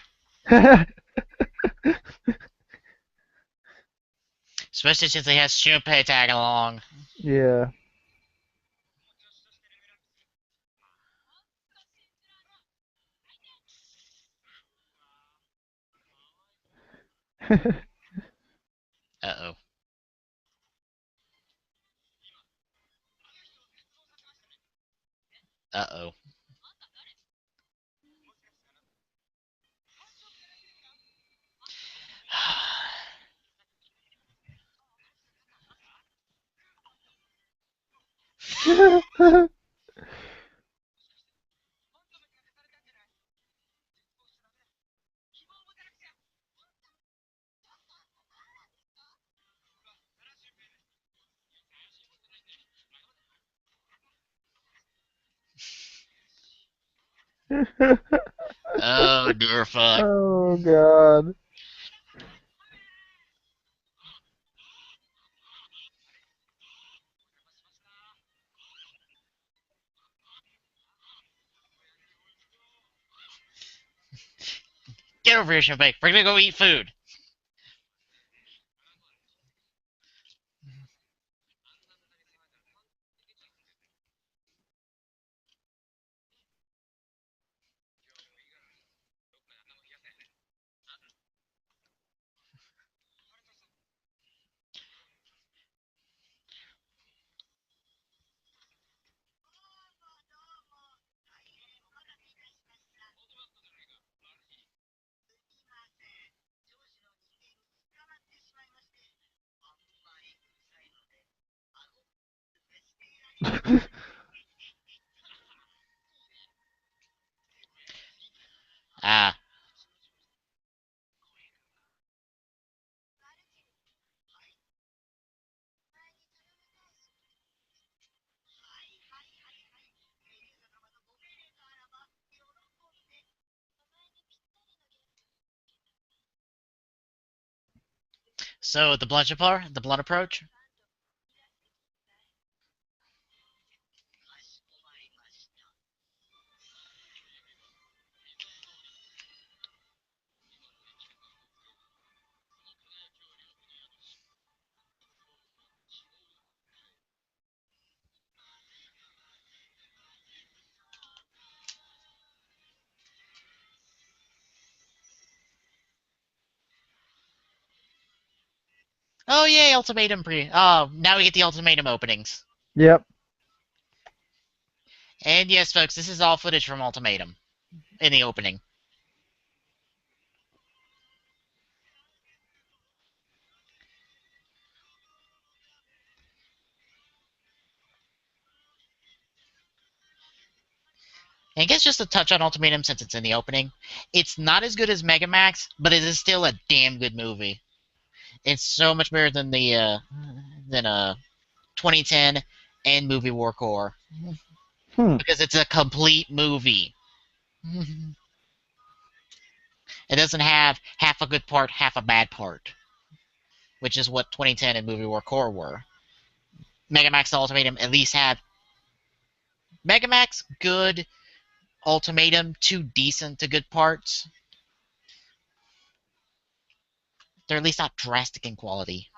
Especially since he has Shunpei tag along. Yeah. Uh-oh. Uh-oh. Oh, dear fuck. Oh God. Get over here, Shunpei. We're gonna go eat food. Ah. So, the blunt part? The blunt approach? Oh, yay, ultimatum Oh, now we get the ultimatum openings. Yep. And yes, folks, this is all footage from Ultimatum in the opening. And I guess just to touch on Ultimatum since it's in the opening, it's not as good as Megamax, but it is still a damn good movie. It's so much better than the than 2010 and Movie War Core Hmm. because it's a complete movie. It doesn't have half a good part, half a bad part, which is what 2010 and Movie War Core were. Megamax and Ultimatum at least have Megamax good, Ultimatum two decent to good parts. They're at least not drastic in quality.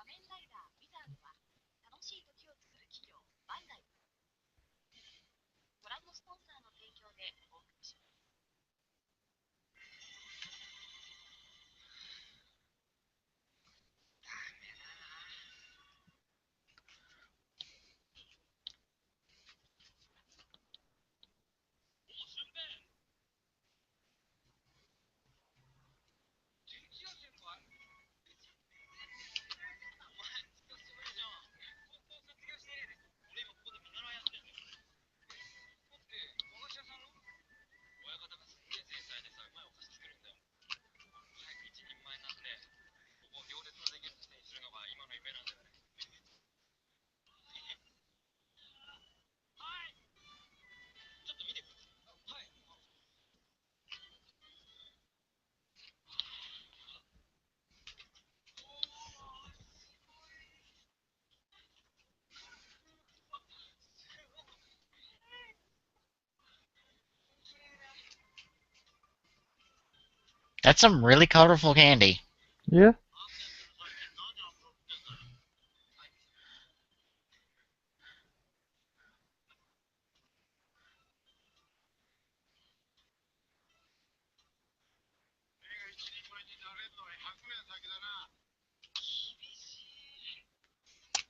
That's some really colorful candy. Yeah.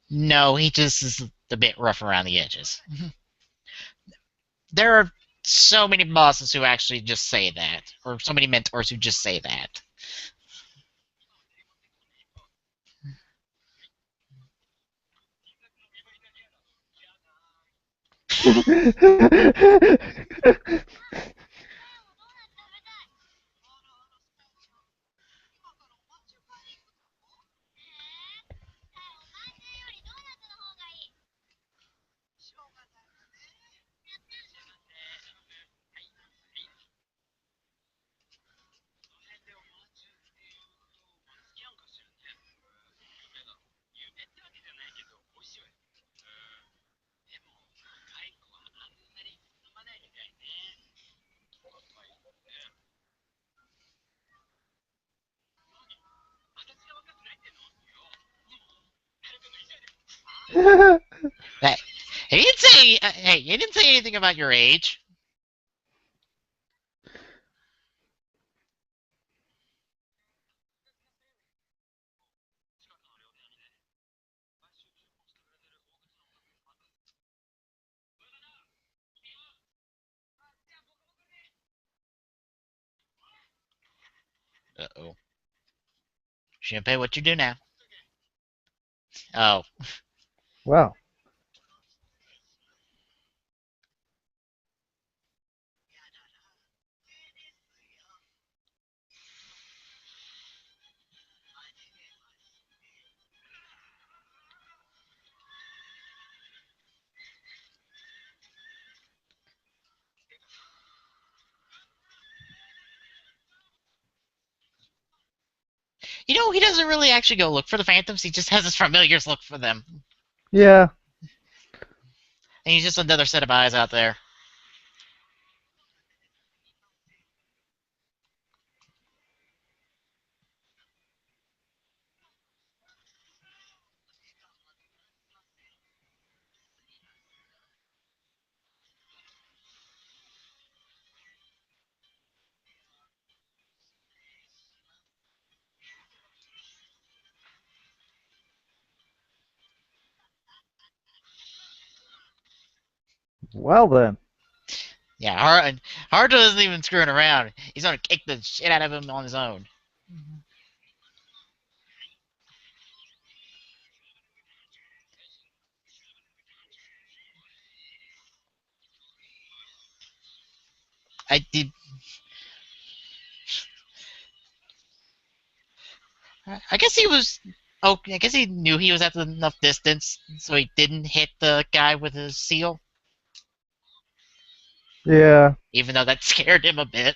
No, he just is a bit rough around the edges. There are so many bosses who actually just say that, or so many mentors who just say that. Hey, he didn't say anything about your age. Uh-oh. Shinpei, what you do now? Oh, Wow. he doesn't really actually go look for the phantoms. He just has his familiars look for them, Yeah. and he's just another set of eyes out there. Well then. Yeah, Haruto isn't even screwing around. He's gonna kick the shit out of him on his own. I did. I guess he was. Oh, I guess he knew he was at enough distance, so he didn't hit the guy with his seal, Yeah. even though that scared him a bit.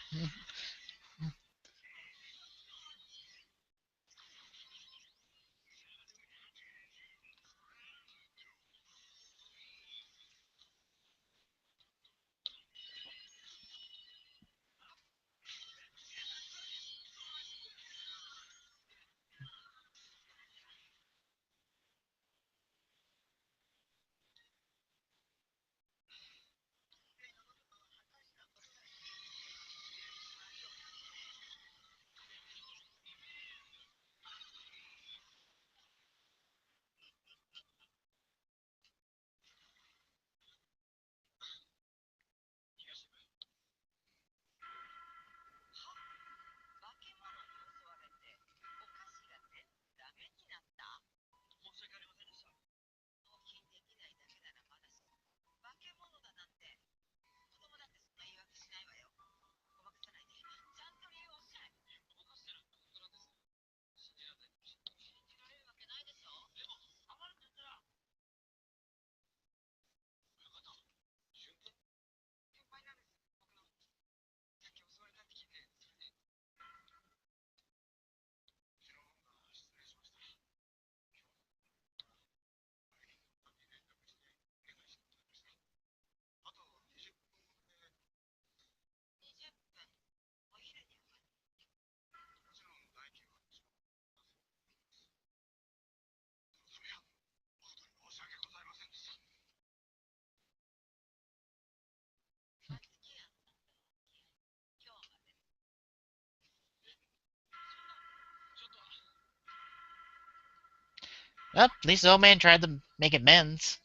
Well, at least the old man tried to make amends.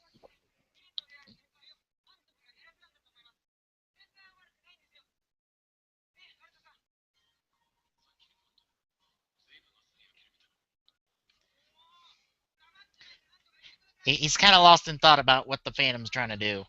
He's kind of lost in thought about what the Phantom's trying to do.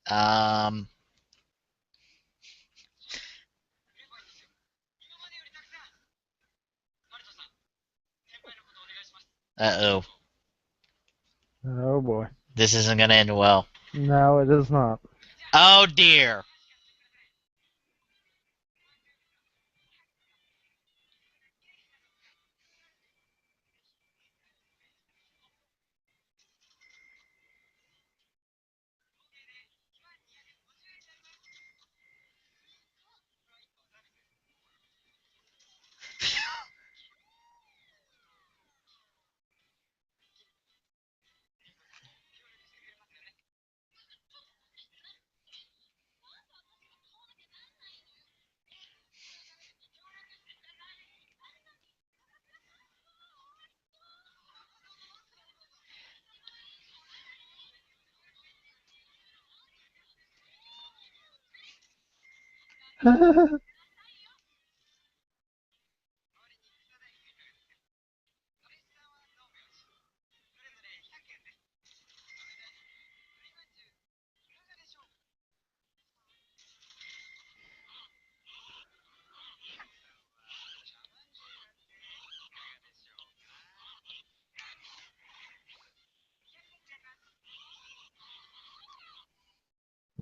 Um. Uh-oh. Oh boy. This isn't gonna end well. No, it is not. Oh dear.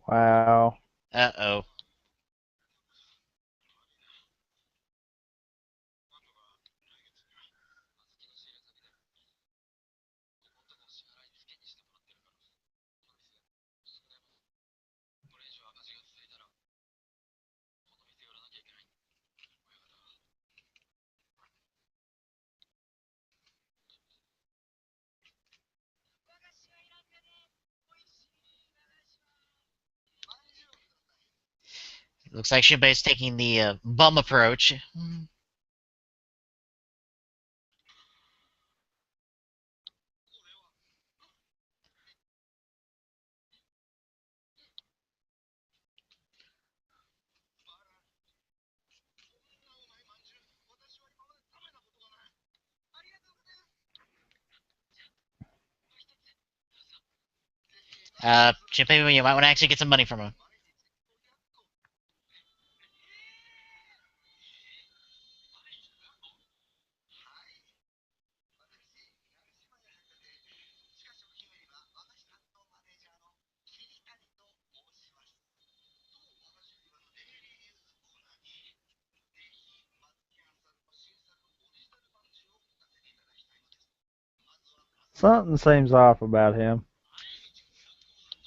Wow. Uh-oh. Looks like Shinbei's taking the bum approach. Shinpei, you might want to actually get some money from him. Something seems off about him.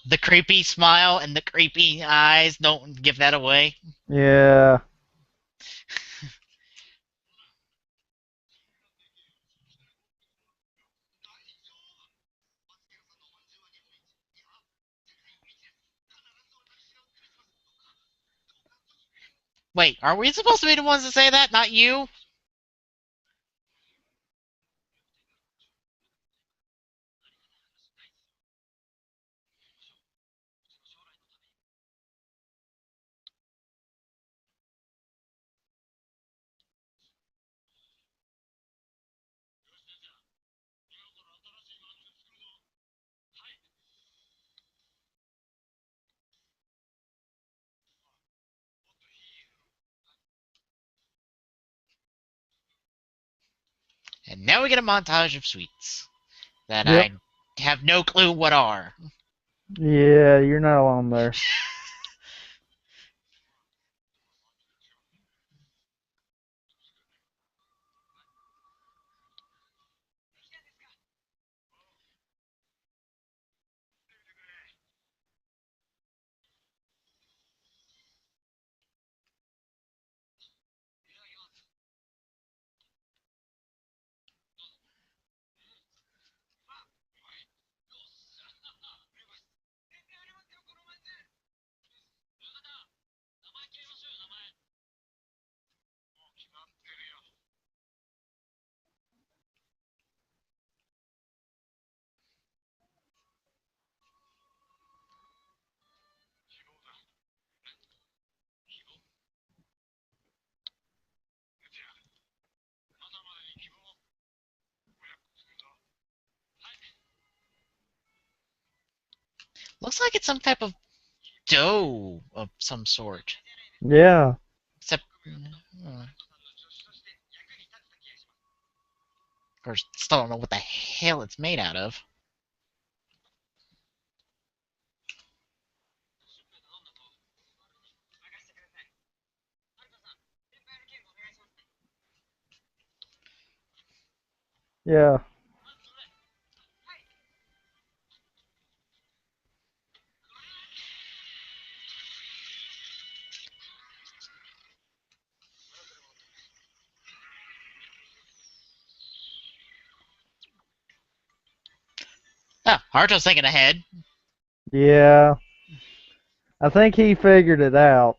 The creepy smile and the creepy eyes don't give that away. Yeah. Wait, are we supposed to be the ones to say that, not you? And now we get a montage of sweets that Yep. I have no clue what are. Yeah, you're not alone there. Looks like it's some type of dough of some sort. Yeah. Except, of course, still don't know what the hell it's made out of. Yeah. Oh, Haruto's thinking ahead. Yeah. I think he figured it out.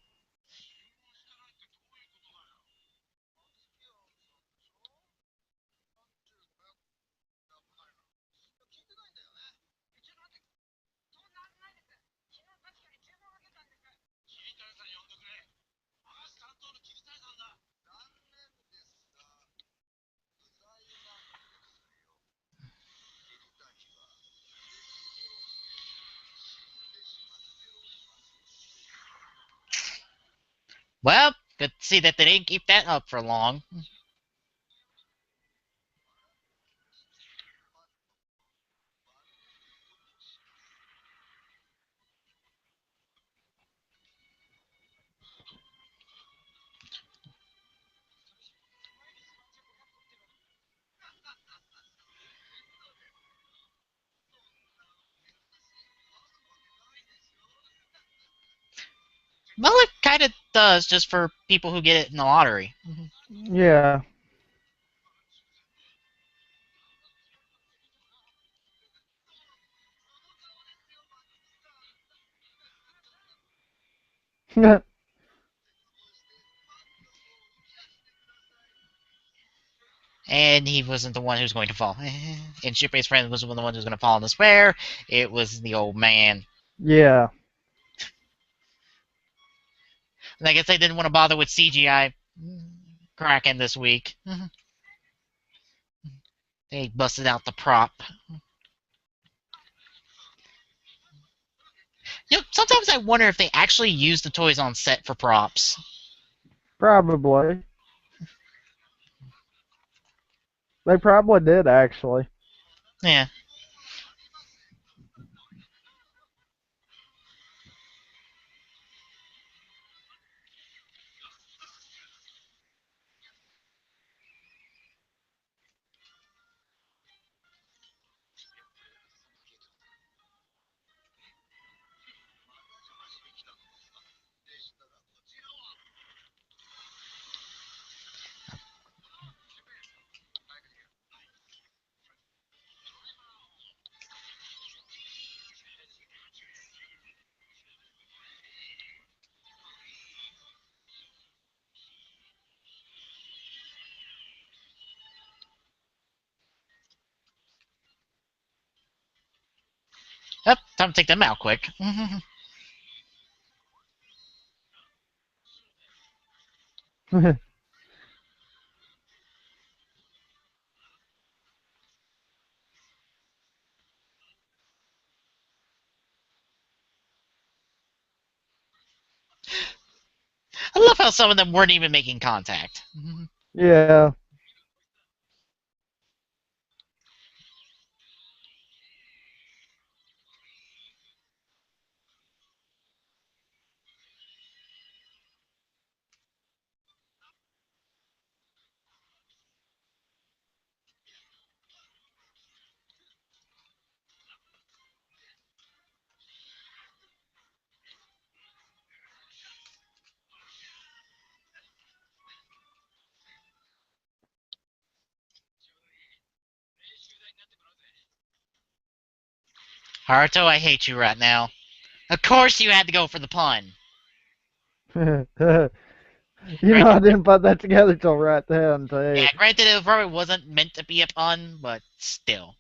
Well, good to see that they didn't keep that up for long. Well, it kind of does, just for people who get it in the lottery. Yeah. And he wasn't the one who's going to fall. And Shinpei's friend was the one who's going to fall in despair. It was the old man. Yeah. And I guess they didn't want to bother with CGI Kraken this week. They busted out the prop. Sometimes I wonder if they actually use the toys on set for props. Probably. They probably did, actually. Yeah. Yep, time to take them out quick. I love how some of them weren't even making contact. Yeah. Haruto, I hate you right now. Of course you had to go for the pun. I Granted, didn't put that together till right then, too. yeah, granted it probably wasn't meant to be a pun, but still.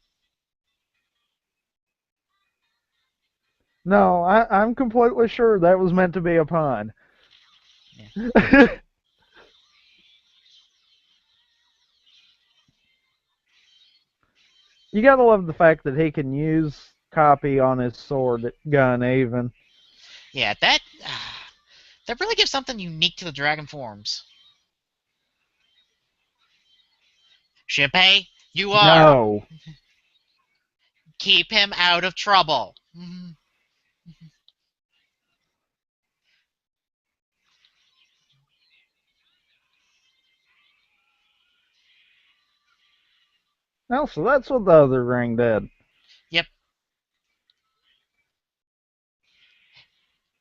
No, I'm completely sure that was meant to be a pun. Yeah. You gotta love the fact that he can use copy on his sword gun, even. Yeah, that really gives something unique to the dragon forms. Shinpei, you are. No. Keep him out of trouble. No, so that's what the other ring did. Yep.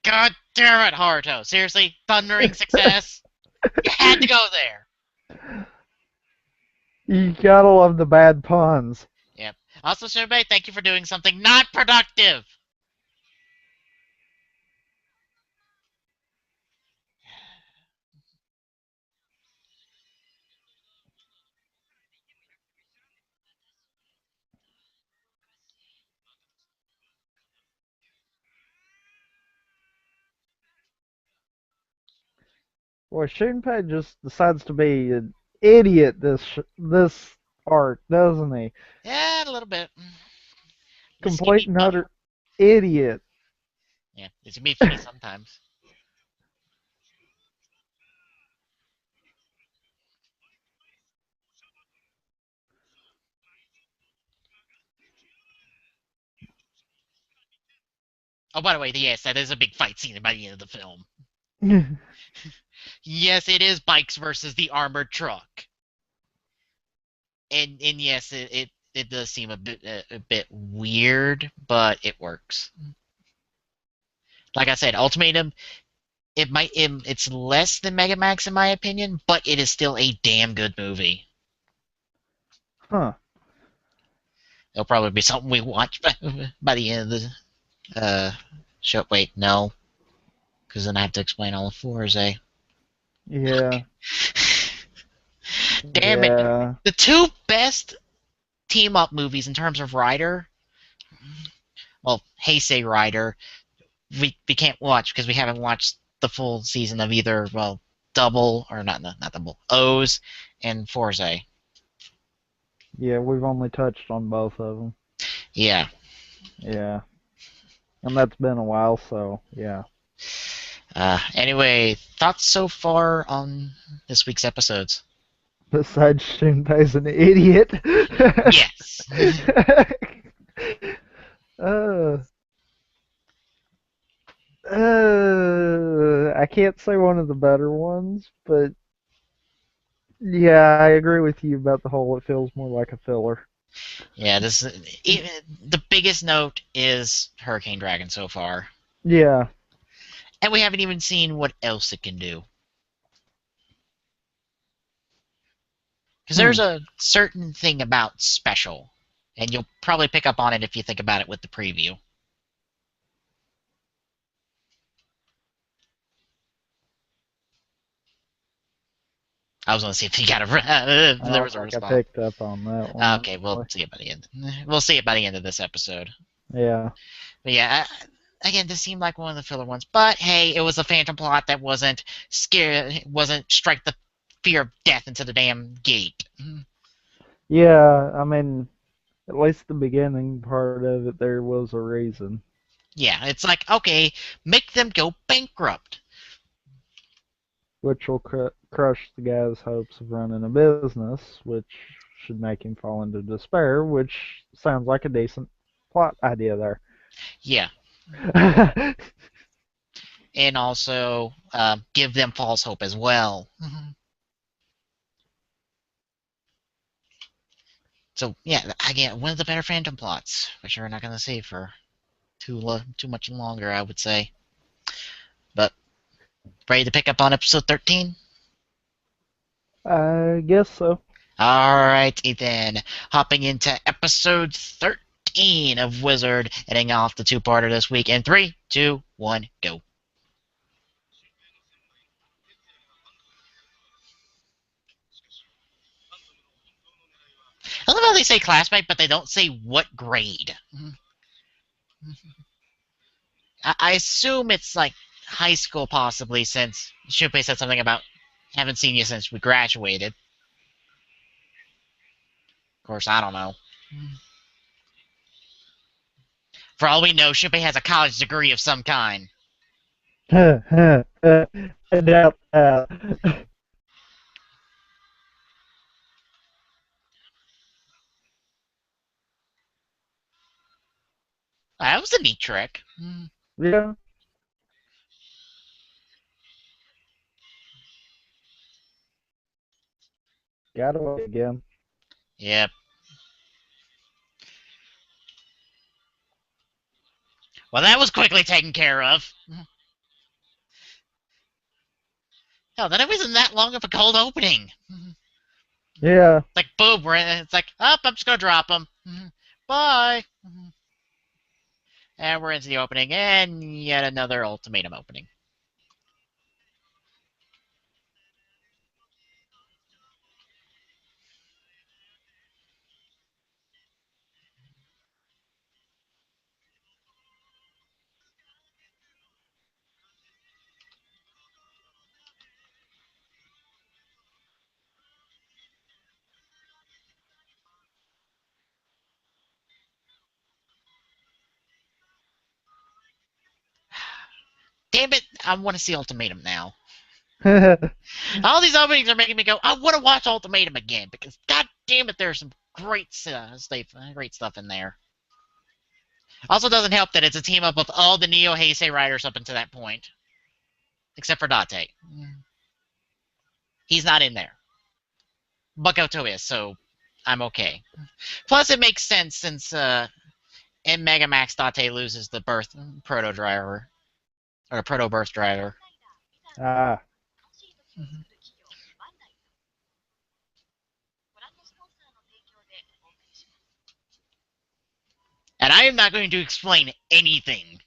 God damn it, Haruto. Seriously? Thundering success? You had to go there. You gotta love the bad puns. Yep. Also, Shinpei, thank you for doing something not productive. Boy, Shinpei just decides to be an idiot this arc, doesn't he? Yeah, a little bit. Complete Mischievy and bunny. utter idiot. Yeah, it's gonna be funny sometimes. Oh, by the way, yes, that is a big fight scene by the end of the film. Yes, it is bikes versus the armored truck. And yes, it does seem a bit weird, but it works. Like I said, Ultimatum, it's less than Mega Max in my opinion, but it is still a damn good movie. Huh. It'll probably be something we watch by the end of the show. Wait, no, because then I have to explain all of Forza. Yeah. Damn it! Yeah. The two best team up movies in terms of Rider, well, Heisei Rider, we can't watch because we haven't watched the full season of either, well, Double or not Double O's and Forza. Yeah, we've only touched on both of them. Yeah. Yeah. And that's been a while, so yeah. Anyway, thoughts so far on this week's episodes? Besides Shinpei's an idiot. Yes. uh, I can't say one of the better ones, but yeah, I agree with you about the whole. It feels more like a filler. Yeah, the biggest note is Hurricane Dragon so far. Yeah. And we haven't even seen what else it can do. Because Hmm. there's a certain thing about special, and you'll probably pick up on it if you think about it with the preview. I was going to see if you got I there don't was a think I response. picked up on that one, Okay, we'll honestly. see it by the end. We'll see it by the end of this episode. Yeah. But yeah, again, this seemed like one of the filler ones. But hey, it was a phantom plot that wasn't strike the fear of death into the damn gate. Yeah, I mean, at least the beginning part of it, there was a reason. Yeah, it's like, okay, make them go bankrupt. Which will crush the guy's hopes of running a business, which should make him fall into despair, which sounds like a decent plot idea there. Yeah, and also give them false hope as well. So yeah, again, one of the better Phantom plots, which we're not going to see for too much longer, I would say. But ready to pick up on episode 13? I guess so. Alrighty then, hopping into episode 13 of Wizard, heading off the two-parter this week in 3, 2, 1, go. I love how they say classmate, but they don't say what grade. I assume it's like high school, possibly, since Shuppei said something about haven't seen you since we graduated. Of course, I don't know. For all we know, Shuppei has a college degree of some kind. I doubt that. That was a neat trick. Yeah, got away again. Yep. Well, that was quickly taken care of. Hell, that wasn't that long of a cold opening. Yeah. Like, boom, it's like, oh, I'm just gonna drop him. Bye. And we're into the opening, and yet another ultimatum opening. Damn it, I want to see Ultimatum now. All these openings are making me go, I want to watch Ultimatum again, because god damn it, there's some great stuff in there. Also doesn't help that it's a team up of all the Neo Heisei riders up until that point. Except for Date. He's not in there. But Goto is, so I'm okay. Plus, it makes sense since in Mega Max Date loses the birth proto driver. Or proto birth driver. Ah. And I am not going to explain anything.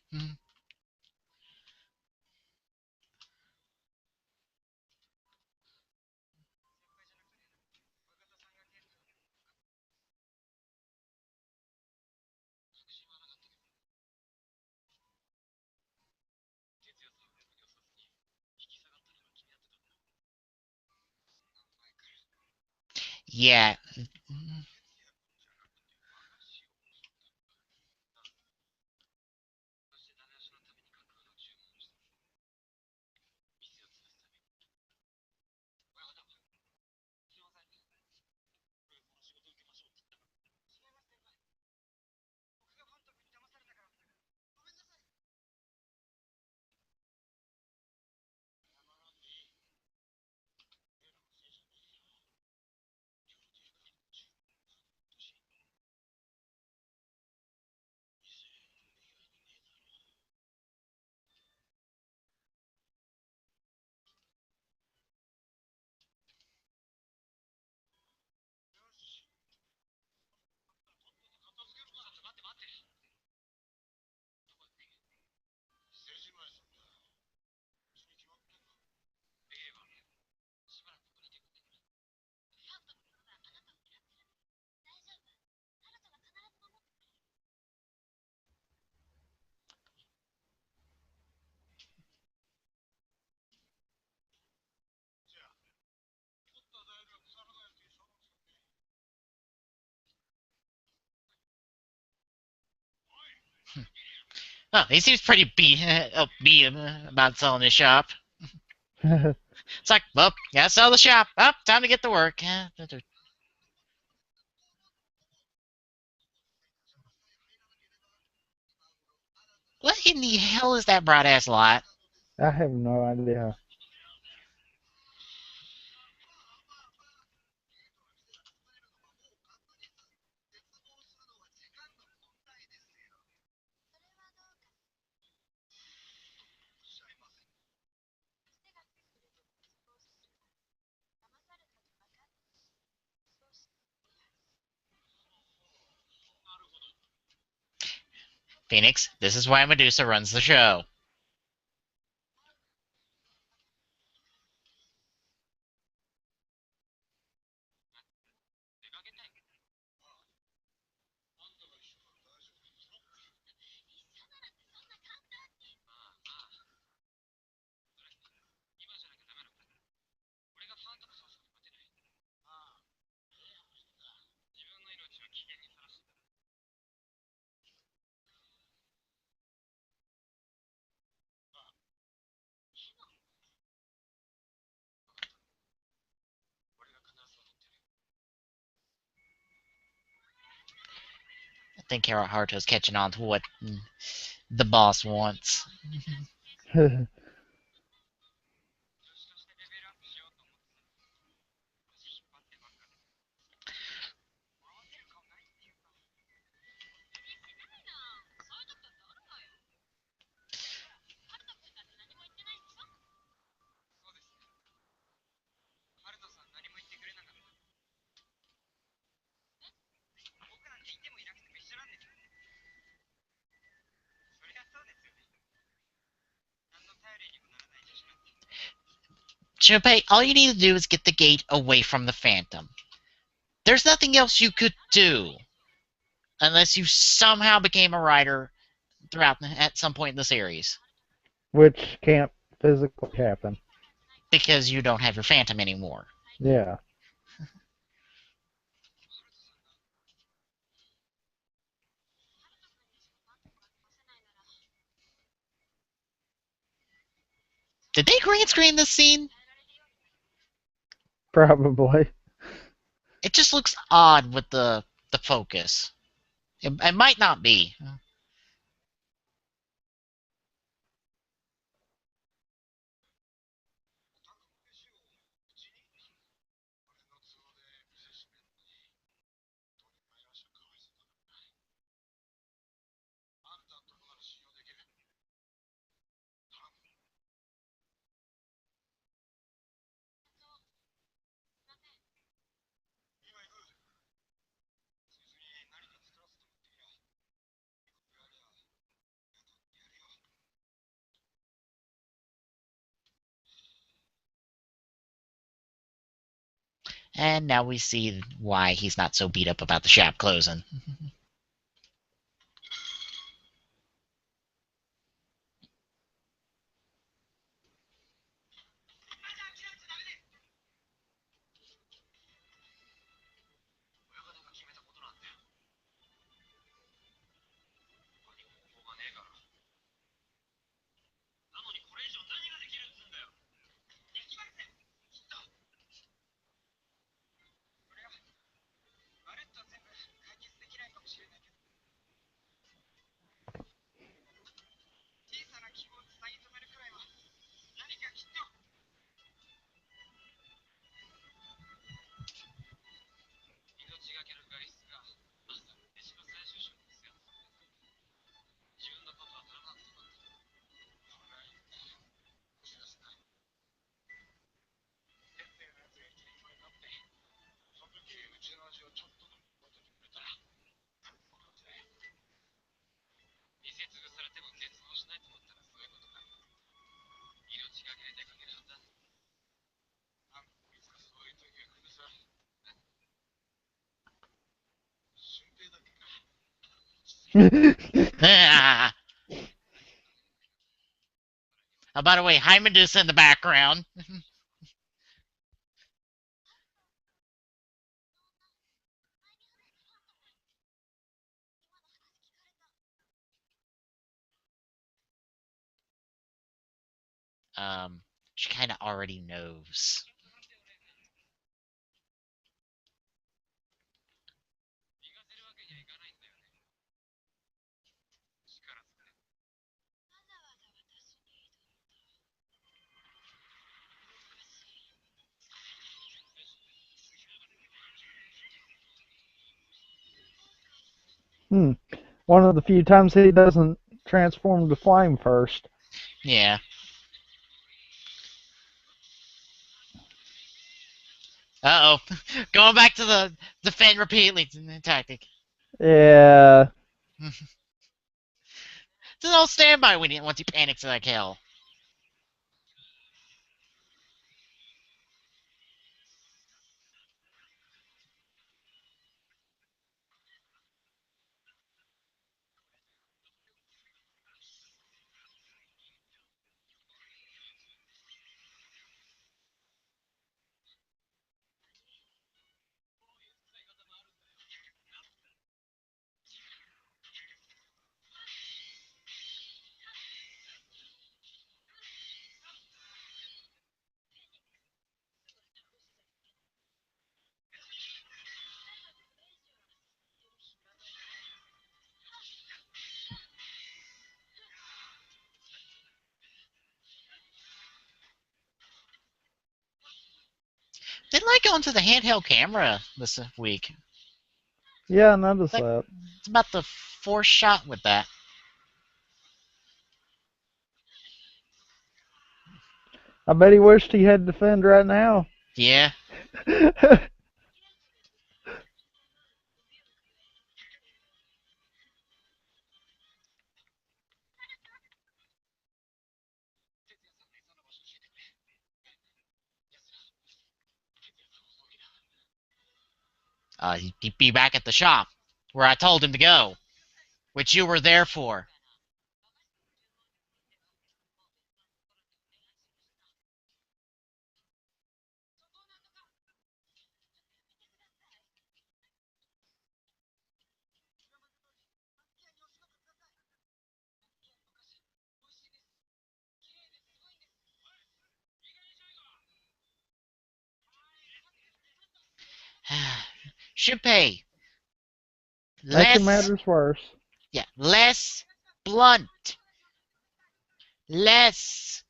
Yeah. Oh, he seems pretty upbeat about selling his shop. It's like, well, gotta sell the shop. Up, time to get to work. What in the hell is that broad ass lot? I have no idea. Phoenix, this is why Medusa runs the show. think Haruto's catching on to what the boss wants. Junpei, all you need to do is get the gate away from the Phantom. There's nothing else you could do unless you somehow became a writer throughout at some point in the series. Which can't physically happen. Because you don't have your Phantom anymore. Yeah. Did they green screen this scene? Probably. It just looks odd with the focus. It might not be. And now we see why he's not so beat up about the shop closing. Oh, by the way, Hyman's in the background. Um, she kind of already knows. Hmm. One of the few times he doesn't transform to flame first. Yeah. Uh oh. Going back to the defend repeatedly tactic. Yeah. Just all standby when once he panics like hell. like going to the handheld camera this week. Yeah, I noticed Like, that. it's about the fourth shot with that. I bet he wished he had Defend right now. Yeah. He'd be back at the shop where I told him to go, which you were there for. Shinpei, Making less, matters worse. yeah, less blunt, less.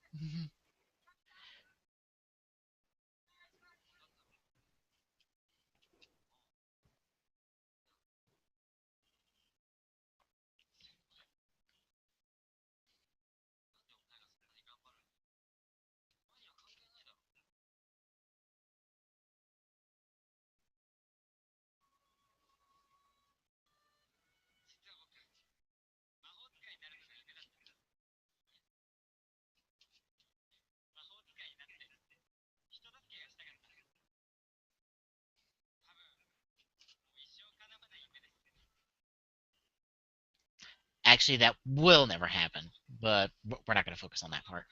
Actually, that will never happen, but we're not going to focus on that part.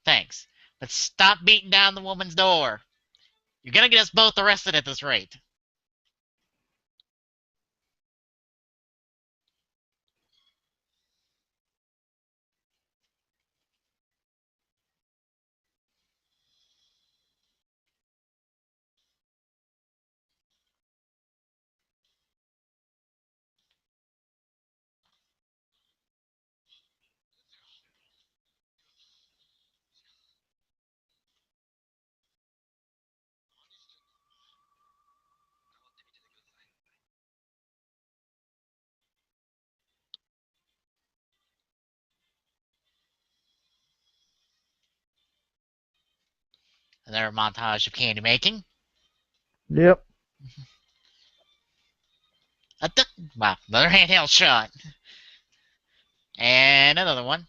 Thanks. But stop beating down the woman's door. You're going to get us both arrested at this rate. Another montage of candy making. Yep. Wow, another handheld shot. And another one.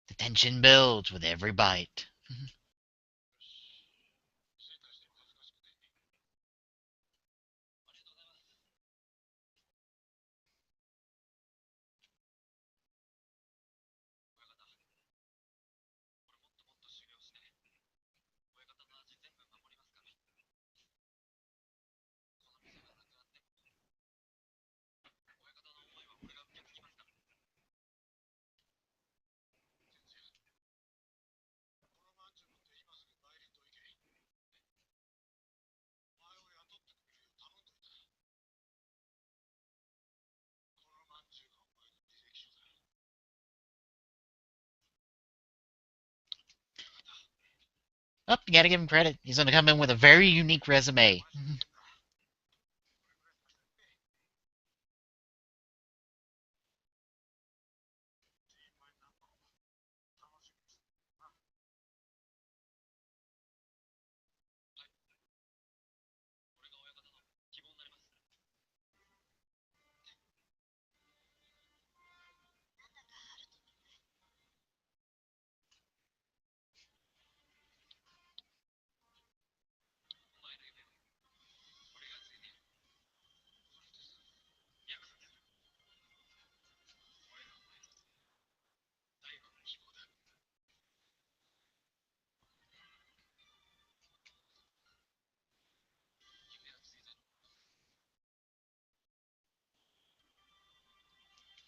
The tension builds with every bite. Oh, you gotta give him credit. He's gonna come in with a very unique resume.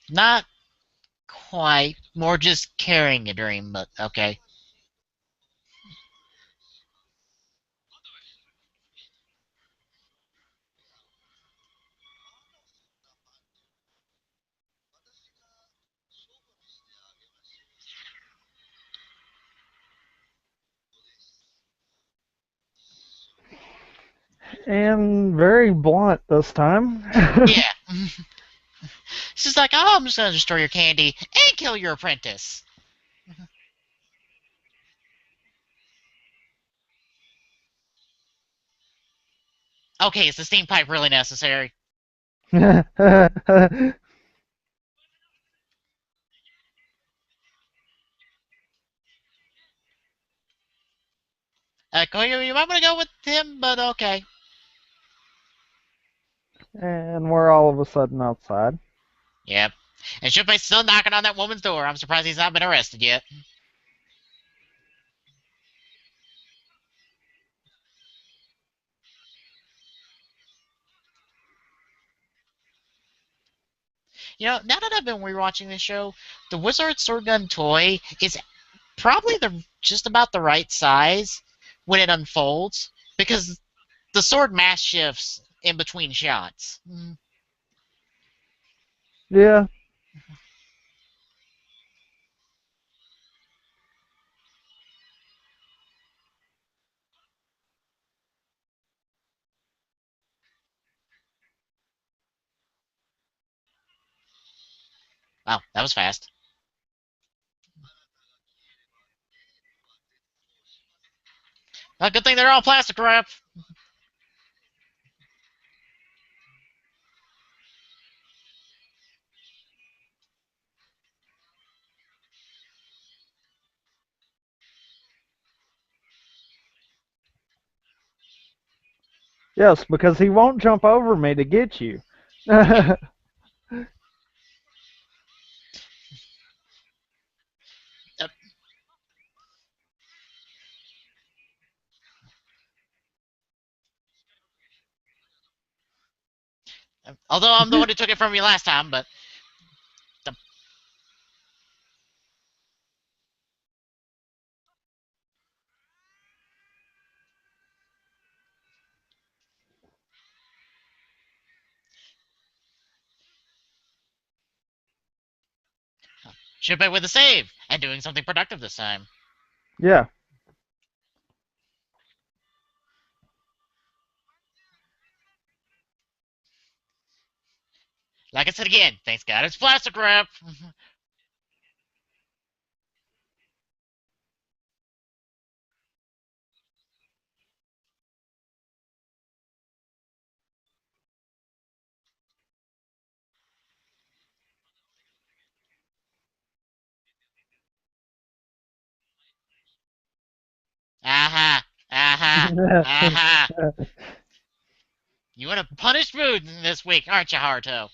Not quite. More just carrying a dream, but okay. And very blunt this time. Yeah. It's just like, oh, I'm just gonna destroy your candy and kill your apprentice. Okay, is the steam pipe really necessary? You might want to go with him, but okay. And we're all of a sudden outside. Yep. And Shinpei's still knocking on that woman's door. I'm surprised he's not been arrested yet. Now that I've been rewatching this show, the Wizard Sword Gun toy is probably the just about the right size when it unfolds because the sword mass shifts in between shots. Yeah. Wow, that was fast. Good thing they're all plastic wrap. Yes, because he won't jump over me to get you. Yeah. Uh, although I'm the one who took it from you last time, but the, should be with a save and doing something productive this time. Yeah. Like I said again, thanks God it's plastic wrap. Aha, aha, aha. You in a punished mood this week, aren't you, Haruto?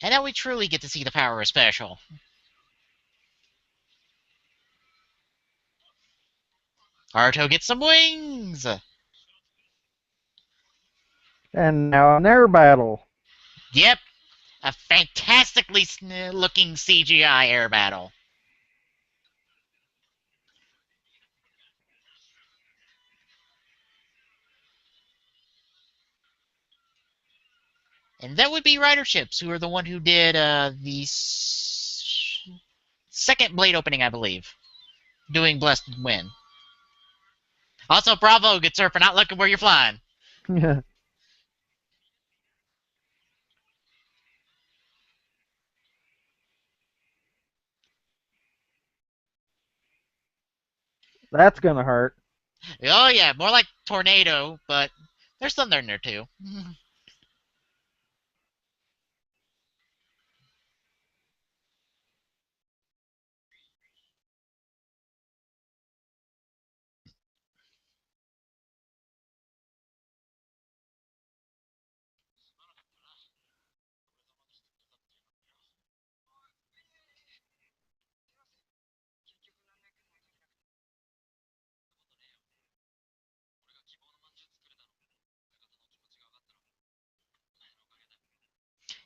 And now we truly get to see the power of special. Haruto gets some wings! And now an air battle. Yep, a fantastically looking CGI air battle. And that would be Rider Ships, who are the one who did the second Blade opening, I believe, doing Blessed Wind. Also, bravo, good sir, for not looking where you're flying. That's gonna hurt. Oh yeah, more like tornado, but there's thunder in there too.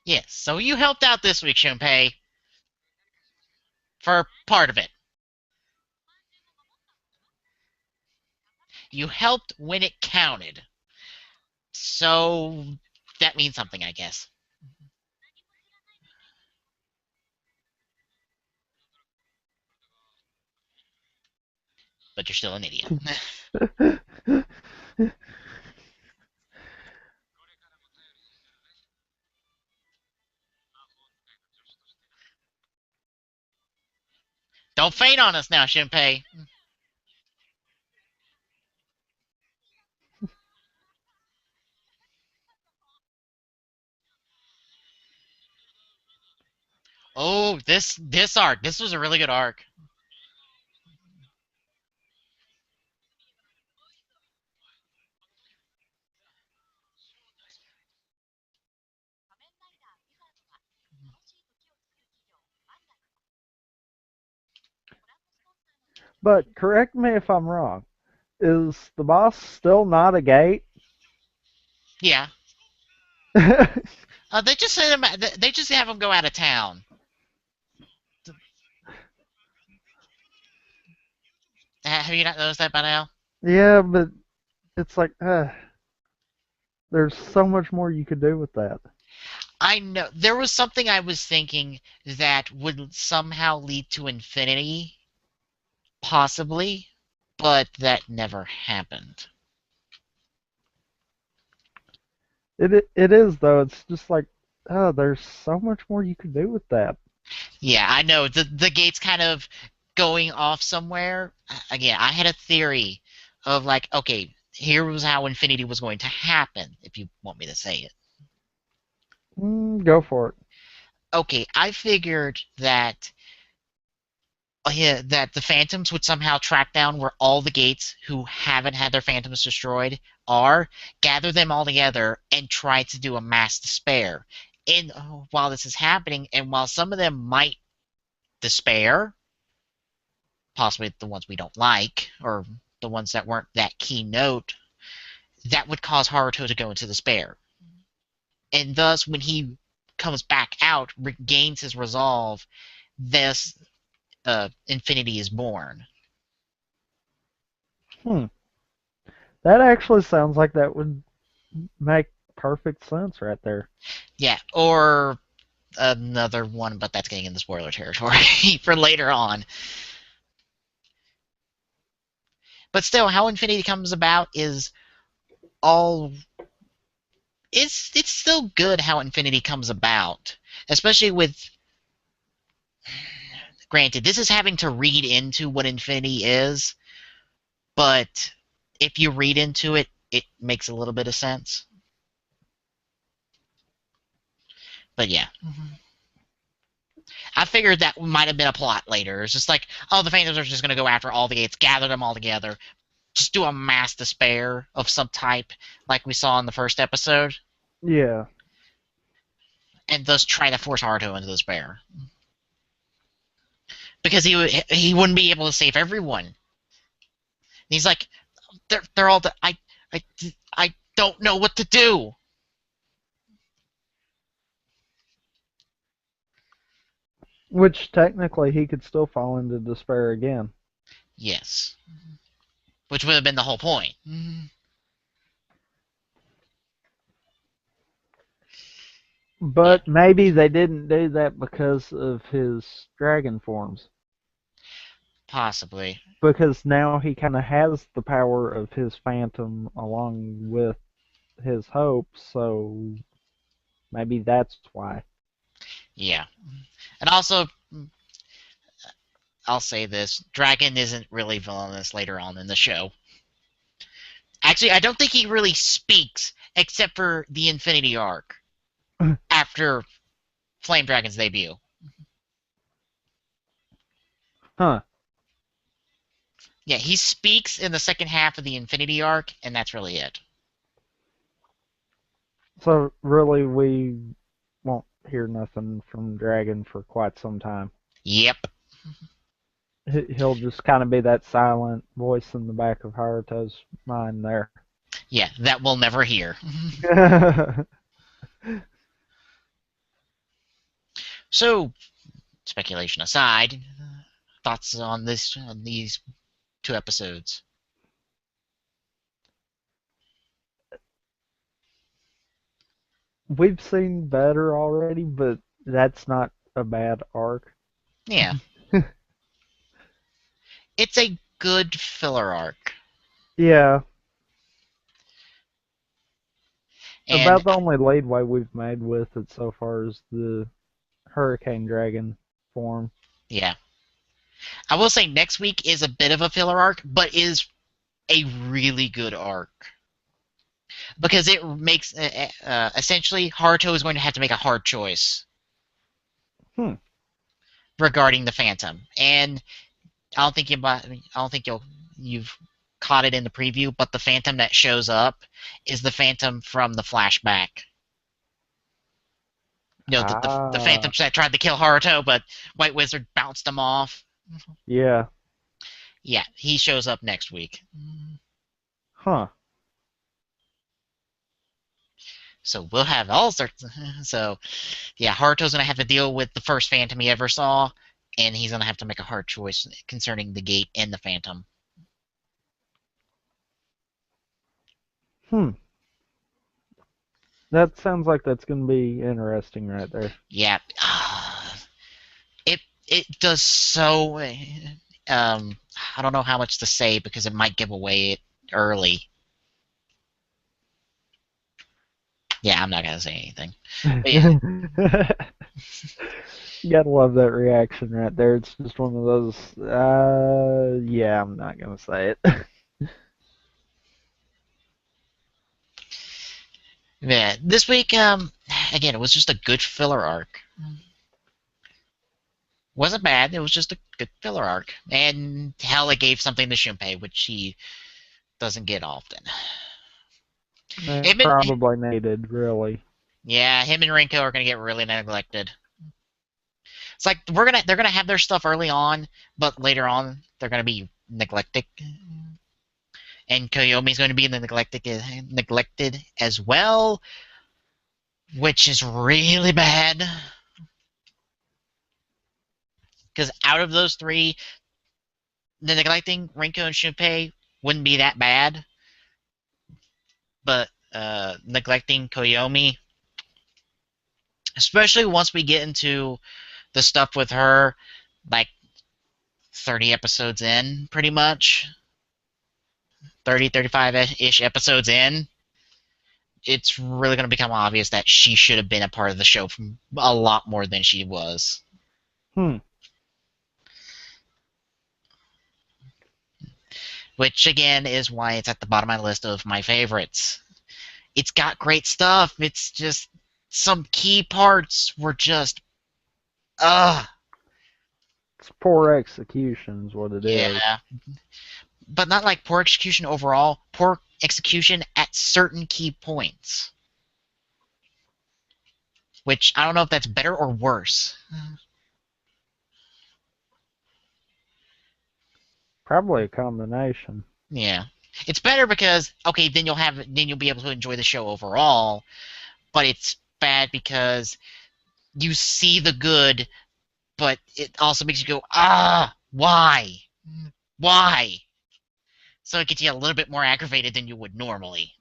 Yes, so you helped out this week, Shinpei, for part of it. You helped when it counted. So that means something, I guess. But you're still an idiot. Don't faint on us now, Shinpei. Oh, this arc. This was a really good arc. But correct me if I'm wrong. Is the boss still not a gate? Yeah. They just send him. They just have him go out of town. Have you not noticed that by now? Yeah, but it's like there's so much more you could do with that. I know there was something I was thinking that would somehow lead to infinity, possibly, but that never happened. It is though. It's just like there's so much more you could do with that. Yeah, I know the gate's kind of going off somewhere. Again, I had a theory of like, okay, here was how infinity was going to happen, if you want me to say it. Go for it. Okay, I figured that yeah, that the Phantoms would somehow track down where all the gates who haven't had their Phantoms destroyed are, gather them all together, and try to do a mass despair. And while this is happening, and while some of them might despair, possibly the ones we don't like, or the ones that weren't that keynote, that would cause Haruto to go into despair. And thus, when he comes back out, regains his resolve, this infinity is born. Hmm. That actually sounds like that would make perfect sense right there. Yeah, or another one, but that's getting into spoiler territory for later on. But still, how Infinity comes about is all. It's still good how Infinity comes about, especially with. Granted, this is having to read into what Infinity is, but if you read into it, it makes a little bit of sense. But yeah. I figured that might have been a plot later. It's just like, oh, the Phantoms are just going to go after all the gates, gather them all together, just do a mass despair of some type, like we saw in the first episode. Yeah. and thus try to force Haruto into despair. Because he wouldn't be able to save everyone. And he's like, they're all I I don't know what to do. Which technically he could still fall into despair again. Yes, which would have been the whole point. But Yeah, maybe they didn't do that because of his dragon forms. possibly. Because now he kind of has the power of his phantom along with his hope, so maybe that's why. Yeah, and also I'll say this: Dragon isn't really villainous later on in the show. Actually, I don't think he really speaks except for the Infinity Arc after Flame Dragon's debut. Huh. Yeah, he speaks in the second half of the Infinity Arc, and that's really it. So really, we won't hear nothing from Dragon for quite some time. Yep. He'll just kind of be that silent voice in the back of Haruto's mind there. Yeah, that we'll never hear. So, speculation aside, thoughts on these 2 episodes? We've seen better already, but that's not a bad arc. Yeah, it's a good filler arc, Yeah, and about the only leadway we've made with it so far is the Hurricane Dragon form. yeah, I will say next week is a bit of a filler arc, but is a really good arc because it makes essentially Haruto is going to have to make a hard choice Hmm. regarding the Phantom, and I don't think you've caught it in the preview, but the Phantom that shows up is the Phantom from the flashback. You know, the Ah, Phantom that tried to kill Haruto, but White Wizard bounced him off. yeah. Yeah, he shows up next week. Huh. So we'll have all sorts. So yeah, Haruto's gonna have to deal with the first Phantom he ever saw, and he's gonna have to make a hard choice concerning the Gate and the Phantom. Hmm. That sounds like that's going to be interesting right there. Yeah, it does so. I don't know how much to say because it might give away it early. Yeah, I'm not gonna say anything. But yeah, You gotta love that reaction right there. It's just one of those. Yeah, I'm not gonna say it. yeah. This week, again, it was just a good filler arc. Wasn't bad. It was just a good filler arc, and hell, it gave something to Shunpei, which he doesn't get often. Him and, Probably needed, really. yeah, him and Rinko are gonna get really neglected. It's like they're gonna have their stuff early on, but later on they're gonna be neglected, and Koyomi's going to be neglected as well, which is really bad. Because out of those three, the neglecting Rinko and Shunpei wouldn't be that bad, but neglecting Koyomi, especially once we get into the stuff with her, like 30 episodes in, pretty much 35-ish episodes in, it's really going to become obvious that she should have been a part of the show from a lot more than she was. Hmm. Which again is why it's at the bottom of my list of my favorites. It's got great stuff. It's just some key parts were just ugh. It's poor execution, is what it is. Yeah. But not like poor execution overall, poor execution at certain key points. which I don't know if that's better or worse. Probably a combination. Yeah. It's better because okay, then you'll be able to enjoy the show overall, but it's bad because you see the good, but it also makes you go, why? Why? So it gets you a little bit more aggravated than you would normally.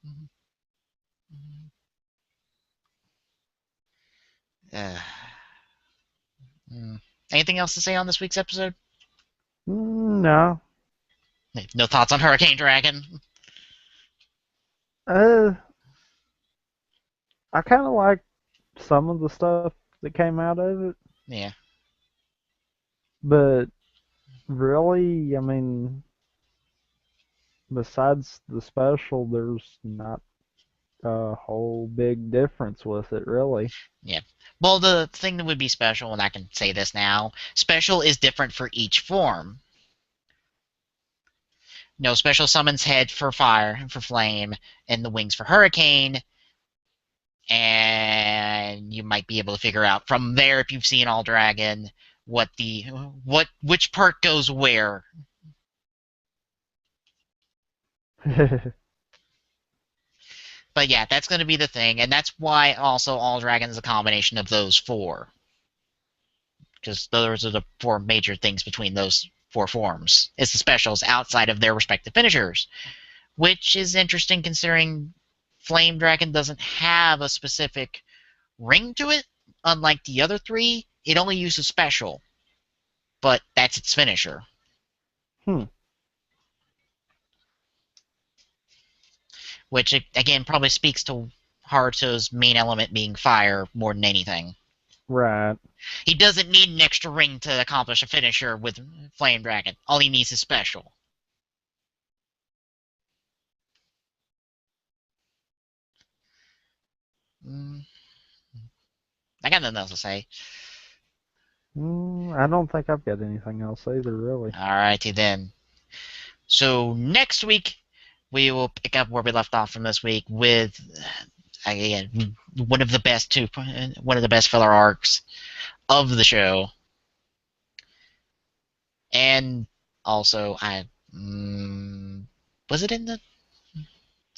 Uh, mm. Anything else to say on this week's episode? No. No thoughts on Hurricane Dragon? Uh, I kind of like some of the stuff that came out of it, Yeah. but really, I mean, besides the special, there's not a whole big difference with it, really. Yeah. Well, the thing that would be special, and I can say this now, special is different for each form. No, special summons head for fire, for flame, and the wings for hurricane, and you might be able to figure out from there if you've seen All Dragon which part goes where. But yeah, that's going to be the thing, and that's why also All Dragon is a combination of those four, because those are the four major things between those four forms. It's the specials outside of their respective finishers, which is interesting considering Flame Dragon doesn't have a specific ring to it. Unlike the other three, it only uses special, but that's its finisher. Hmm. Which again probably speaks to Haruto's main element being fire more than anything. Right. He doesn't need an extra ring to accomplish a finisher with Flame Dragon. All he needs is special. Mm, I got nothing else to say. I don't think I've got anything else either, really. Alrighty then. So next week we will pick up where we left off from this week with again one of the best filler arcs of the show, and also was it in the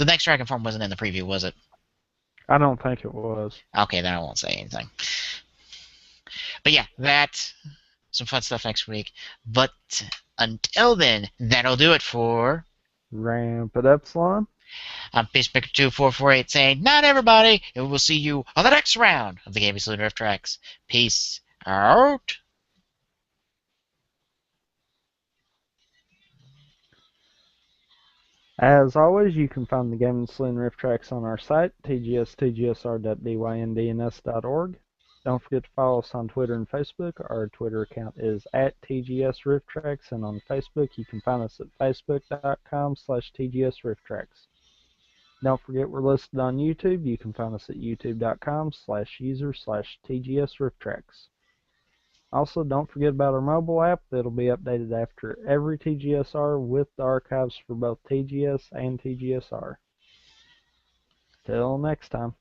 next Dragon form wasn't in the preview, was it? I don't think it was. Okay, then I won't say anything. But yeah, that's some fun stuff next week. But until then, that'll do it for Ramp it up, Slime. I'm Peacemaker2448 saying, not everybody, and we'll see you on the next round of the Gaming Saloon Rift Tracks. Peace out. As always, you can find the Game and Saloon Riff Tracks on our site, tgs.tgsr.dynds.org. Don't forget to follow us on Twitter and Facebook. Our Twitter account is at TGS Riff Tracks, and on Facebook, you can find us at facebook.com/TGS Riff Tracks. Don't forget we're listed on YouTube. You can find us at youtube.com/user/TGS Riff Tracks. Also, don't forget about our mobile app that'll be updated after every TGSR with the archives for both TGS and TGSR. Till next time.